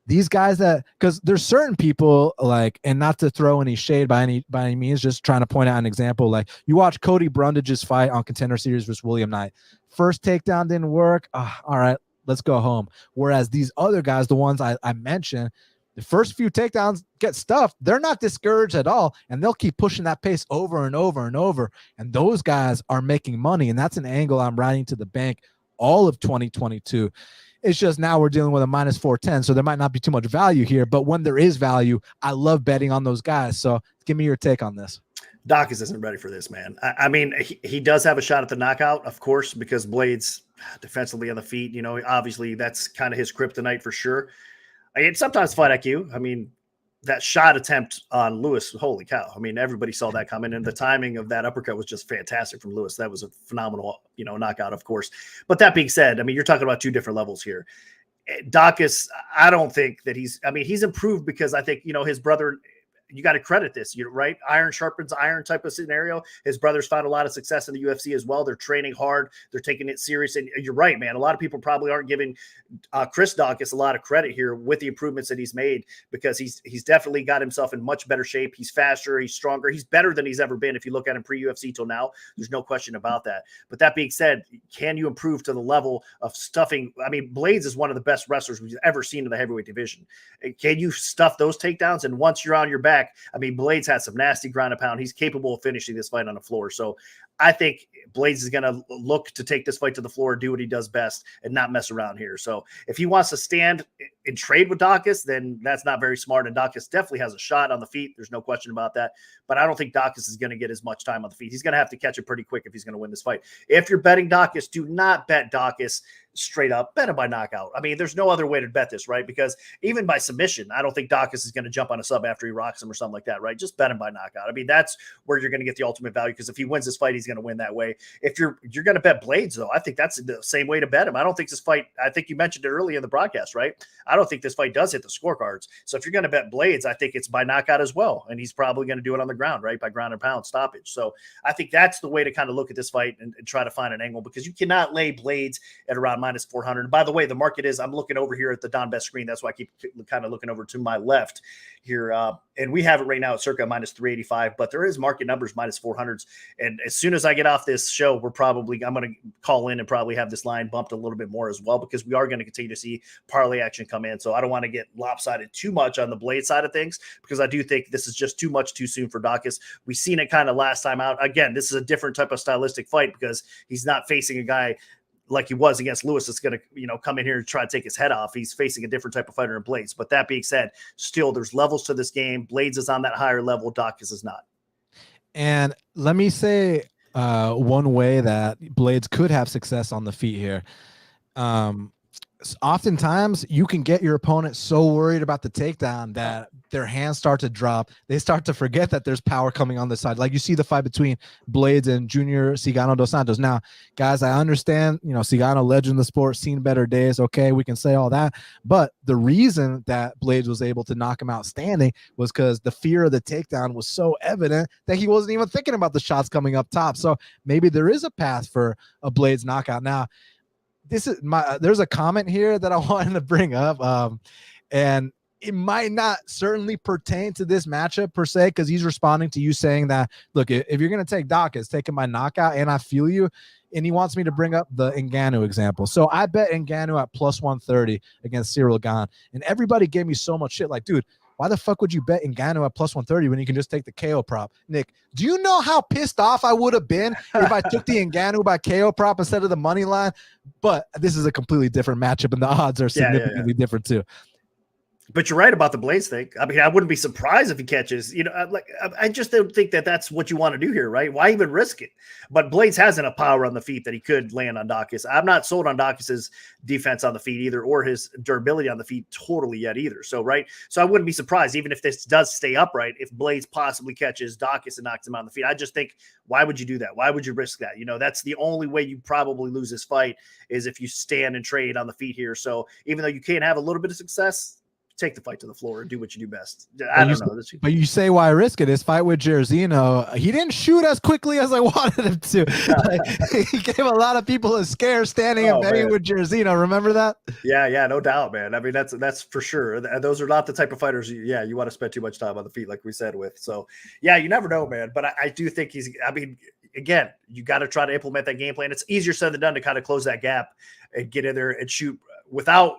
these guys that, because there's certain people, like, and not to throw any shade by any means, just trying to point out an example. Like, you watch Cody Brundage's fight on Contender Series versus William Knight. First takedown didn't work. All right, let's go home. Whereas these other guys, the ones I mentioned, the first few takedowns get stuffed, they're not discouraged at all, and they'll keep pushing that pace over and over and over. And those guys are making money, and that's an angle I'm riding to the bank all of 2022. It's just now we're dealing with a minus 410, so there might not be too much value here. But when there is value, I love betting on those guys. So give me your take on this. Daukaus isn't ready for this, man. I mean, he does have a shot at the knockout, of course, because Blaydes defensively on the feet, you know, obviously that's kind of his kryptonite for sure. And sometimes fight IQ. I mean, that shot attempt on Lewis, holy cow. I mean, everybody saw that coming, and the timing of that uppercut was just fantastic from Lewis. That was a phenomenal, you know, knockout, of course. But that being said, I mean, you're talking about two different levels here. Daukaus, I don't think that he's improved because I think, you know, his brother, you got to credit this, you're right. Iron sharpens iron type of scenario. His brother's found a lot of success in the UFC as well. They're training hard. They're taking it serious. And you're right, man. A lot of people probably aren't giving Chris Daukaus a lot of credit here with the improvements that he's made, because he's definitely got himself in much better shape. He's faster. He's stronger. He's better than he's ever been. If you look at him pre-UFC till now, there's no question about that. But that being said, can you improve to the level of stuffing? I mean, Blaydes is one of the best wrestlers we've ever seen in the heavyweight division. Can you stuff those takedowns? And once you're on your back, I mean, Blaydes has some nasty ground and pound. He's capable of finishing this fight on the floor. So I think Blaydes is going to look to take this fight to the floor, do what he does best, and not mess around here. So if he wants to stand and trade with Daukaus, then that's not very smart. And Daukaus definitely has a shot on the feet. There's no question about that. But I don't think Daukaus is going to get as much time on the feet. He's going to have to catch it pretty quick if he's going to win this fight. If you're betting Daukaus, do not bet Daukaus straight up. Bet him by knockout. I mean, there's no other way to bet this, right? Because even by submission, I don't think Daukaus is going to jump on a sub after he rocks him or something like that, right? Just bet him by knockout. I mean, that's where you're going to get the ultimate value, because if he wins this fight, he's going to win that way. If you're going to bet Blaydes, though, I think that's the same way to bet him. I don't think this fight, I think you mentioned it earlier in the broadcast, right? I don't think this fight does hit the scorecards. So if you're going to bet Blaydes, I think it's by knockout as well. And he's probably going to do it on the ground, right? By ground and pound stoppage. So I think that's the way to kind of look at this fight and try to find an angle, because you cannot lay Blaydes at around minus 400. By the way, the market is, I'm looking over here at the Don Best screen. That's why I keep kind of looking over to my left here. And we have it right now at circa minus 385, but there is market numbers minus 400s. And as soon as I get off this show, I'm going to call in and probably have this line bumped a little bit more as well, because we are going to continue to see parlay action come in. So I don't want to get lopsided too much on the Blaydes side of things, because I do think this is just too much too soon for Daukaus. We've seen it kind of last time out. Again, this is a different type of stylistic fight, because he's not facing a guy like he was against Lewis that's going to, come in here and try to take his head off. He's facing a different type of fighter in Blaydes. But that being said, still there's levels to this game. Blaydes is on that higher level. Daukaus is not. And let me say one way that Blaydes could have success on the feet here. Oftentimes you can get your opponent so worried about the takedown that their hands start to drop. They start to forget that there's power coming on the side. Like you see the fight between Blaydes and Junior Cigano dos Santos. Now, guys, I understand, Cigano, legend of the sport, seen better days. Okay, we can say all that. But the reason that Blaydes was able to knock him out standing was because the fear of the takedown was so evident that he wasn't even thinking about the shots coming up top. So maybe there is a path for a Blaydes knockout. Now, there's a comment here that I wanted to bring up, and it might not certainly pertain to this matchup per se, because he's responding to you saying that, look, if you're going to take Daukaus, take him by knockout, and I feel you, and he wants me to bring up the Ngannou example. So I bet Ngannou at plus 130 against Cyril Gane, and everybody gave me so much shit like, dude, why the fuck would you bet Ngannou at plus 130 when you can just take the KO prop? Nick, do you know how pissed off I would have been if I took the Ngannou by KO prop instead of the money line? But this is a completely different matchup, and the odds are significantly different too. But you're right about the Blaydes thing. I mean, I wouldn't be surprised if he catches. I just don't think that that's what you want to do here, right? Why even risk it? But Blaydes has enough power on the feet that he could land on Daukaus. I'm not sold on Daukaus's defense on the feet either, or his durability on the feet totally yet either. So, right. So I wouldn't be surprised, even if this does stay upright, if Blaydes possibly catches Daukaus and knocks him on the feet. I just think, why would you do that? Why would you risk that? That's the only way you probably lose this fight, is if you stand and trade on the feet here. So even though you can have a little bit of success, take the fight to the floor and do what you do best. I don't know. But you say, why risk it? His fight with Jairzinho, he didn't shoot as quickly as I wanted him to. He gave a lot of people a scare standing and betting with Jairzinho. Remember that? Yeah, no doubt, man. I mean, that's for sure. Those are not the type of fighters you want to spend too much time on the feet, like we said with. So, yeah, you never know, man. But I do think again, you got to try to implement that game plan. It's easier said than done to kind of close that gap and get in there and shoot without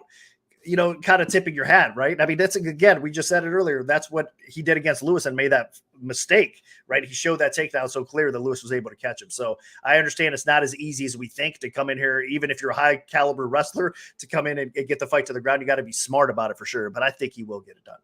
kind of tipping your hat, right? I mean, that's, again, we just said it earlier. That's what he did against Lewis and made that mistake, right? He showed that takedown so clear that Lewis was able to catch him. So I understand it's not as easy as we think to come in here, even if you're a high caliber wrestler, to come in and get the fight to the ground. You got to be smart about it for sure. But I think he will get it done.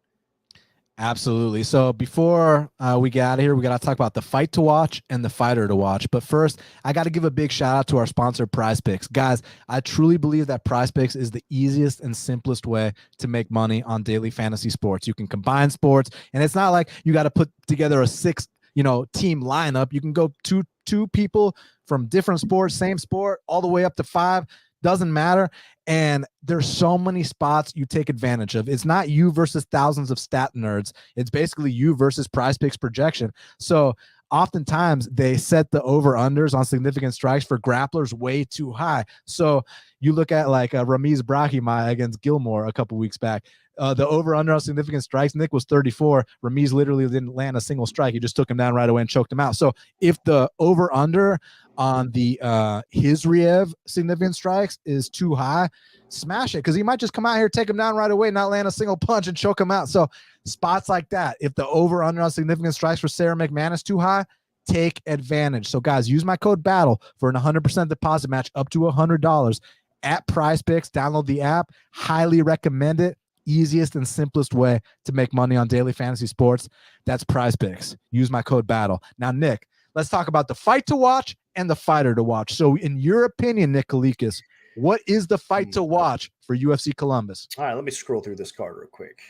Absolutely. So before we get out of here, we got to talk about the fight to watch and the fighter to watch. But first, I got to give a big shout out to our sponsor, Prize Picks. Guys, I truly believe that Prize Picks is the easiest and simplest way to make money on daily fantasy sports. You can combine sports, and it's not like you got to put together a six team lineup. You can go two people from different sports, same sport, all the way up to 5. Doesn't matter. And there's so many spots you take advantage of. It's not you versus thousands of stat nerds. It's basically you versus Prize Picks projection. So oftentimes they set the over-unders on significant strikes for grapplers way too high. So you look at like Ramiz Brahimaj against Gilmore a couple weeks back. The over-under on significant strikes, Nick was 34. Ramiz literally didn't land a single strike. He just took him down right away and choked him out. So if the over-under on the Khizriev significant strikes is too high, smash it, because he might just come out here, take him down right away, not land a single punch, and choke him out. So spots like that, if the over-under on significant strikes for Sara McMann is too high, take advantage. So guys, use my code BATTLE for an 100% deposit match up to $100 at Prize Picks. Download the app. Highly recommend it. Easiest and simplest way to make money on daily fantasy sports. That's Prize Picks. Use my code BATTLE. Now, Nick, let's talk about the fight to watch and the fighter to watch. So in your opinion, Nick Kalikas, what is the fight to watch for UFC Columbus? All right, let me scroll through this card real quick.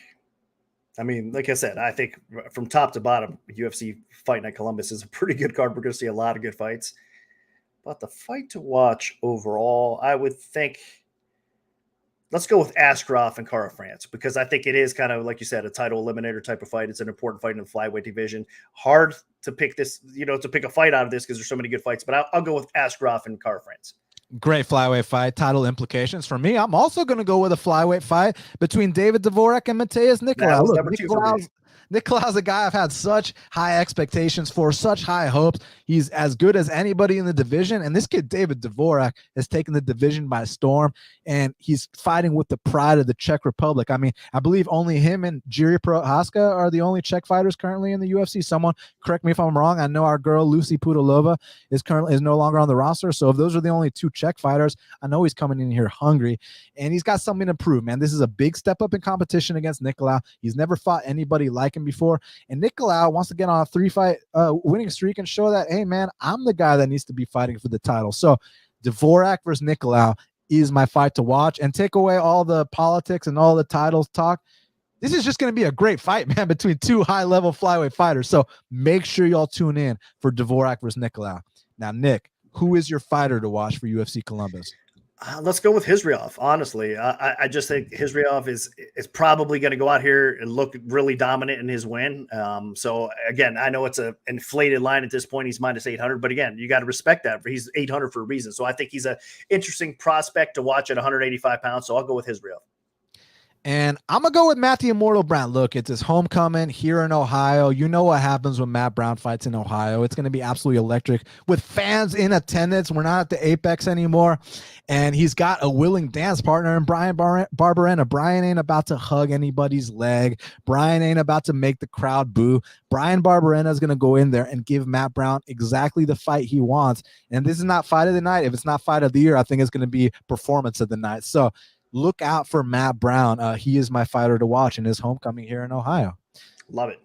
I mean, like I said, I think from top to bottom, UFC Fight Night Columbus is a pretty good card. We're going to see a lot of good fights. But the fight to watch overall, I would think, let's go with Askarov and Kara France, because I think it is kind of, like you said, a title eliminator type of fight. It's an important fight in the flyweight division. Hard to pick this, to pick a fight out of this because there's so many good fights. But I'll go with Askarov and Kara France. Great flyweight fight. Title implications for me. I'm also going to go with a flyweight fight between David Dvorak and Mathues Nicolau. Look, Nicolau's a guy I've had such high expectations for, such high hopes. He's as good as anybody in the division. And this kid, David Dvorak, has taken the division by storm, and he's fighting with the pride of the Czech Republic. I mean, I believe only him and Jiří Procházka are the only Czech fighters currently in the UFC. Someone correct me if I'm wrong. I know our girl, Lucy Pudilova, is no longer on the roster. So if those are the only 2 Czech fighters, I know he's coming in here hungry, and he's got something to prove, man. This is a big step up in competition against Nicolau. He's never fought anybody like him before, and Nicolau wants to get on a 3-fight winning streak and show that, hey man, I'm the guy that needs to be fighting for the title. So Dvorak versus Nicolau is my fight to watch, and take away all the politics and all the titles talk. This is just going to be a great fight, man, between 2 high-level flyweight fighters. So make sure y'all tune in for Dvorak versus Nicolau. Now, Nick, who is your fighter to watch for UFC Columbus? Let's go with Khizriev. Honestly, I just think Khizriev is probably going to go out here and look really dominant in his win. So again, I know it's an inflated line at this point. He's minus 800, but again, you got to respect that. He's 800 for a reason. So I think he's an interesting prospect to watch at 185 pounds. So I'll go with Khizriev. And I'm going to go with Matthew Immortal Brown. Look, it's his homecoming here in Ohio. You know what happens when Matt Brown fights in Ohio. It's going to be absolutely electric with fans in attendance. We're not at the Apex anymore. And he's got a willing dance partner in Brian Barberena. Brian ain't about to hug anybody's leg. Brian ain't about to make the crowd boo. Brian Barberena is going to go in there and give Matt Brown exactly the fight he wants. And this is not fight of the night. If it's not fight of the year, I think it's going to be performance of the night. So look out for Matt Brown. He is my fighter to watch in his homecoming here in Ohio. Love it.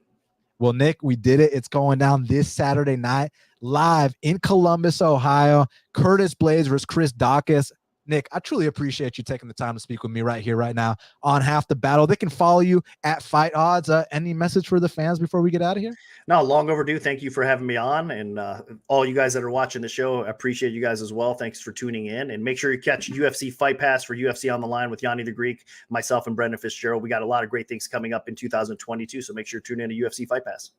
Well, Nick, we did it. It's going down this Saturday night live in Columbus, Ohio. Curtis Blaydes versus Chris Daukaus. Nick, I truly appreciate you taking the time to speak with me right here, right now on Half the Battle. They can follow you at Fight Odds. Any message for the fans before we get out of here? No, long overdue. Thank you for having me on. And all you guys that are watching the show, I appreciate you guys as well. Thanks for tuning in. And make sure you catch UFC Fight Pass for UFC on the Line with Yanni the Greek, myself, and Brendan Fitzgerald. We got a lot of great things coming up in 2022. So make sure you tune in to UFC Fight Pass.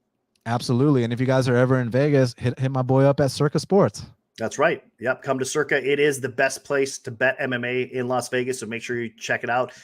Absolutely. And if you guys are ever in Vegas, hit my boy up at Circa Sports. That's right. Yep. Come to Circa. It is the best place to bet MMA in Las Vegas. So make sure you check it out.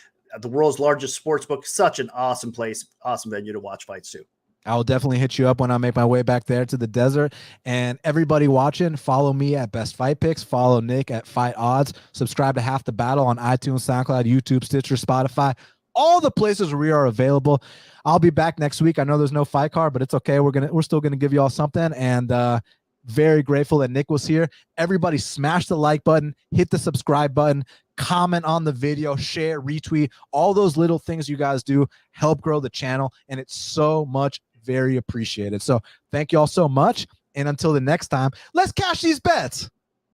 The world's largest sports book. Such an awesome place. Awesome venue to watch fights too. I will definitely hit you up when I make my way back there to the desert. And everybody watching, follow me at Best Fight Picks. Follow Nick at Fight Odds. Subscribe to Half the Battle on iTunes, SoundCloud, YouTube, Stitcher, Spotify, all the places where we are available. I'll be back next week. I know there's no fight card, but it's okay. We're still gonna give you all something. And very grateful that Nick was here. Everybody smash the like button, hit the subscribe button, comment on the video, share, retweet. All those little things you guys do help grow the channel, and it's so much very appreciated. So thank you all so much. And until the next time, let's cash these bets.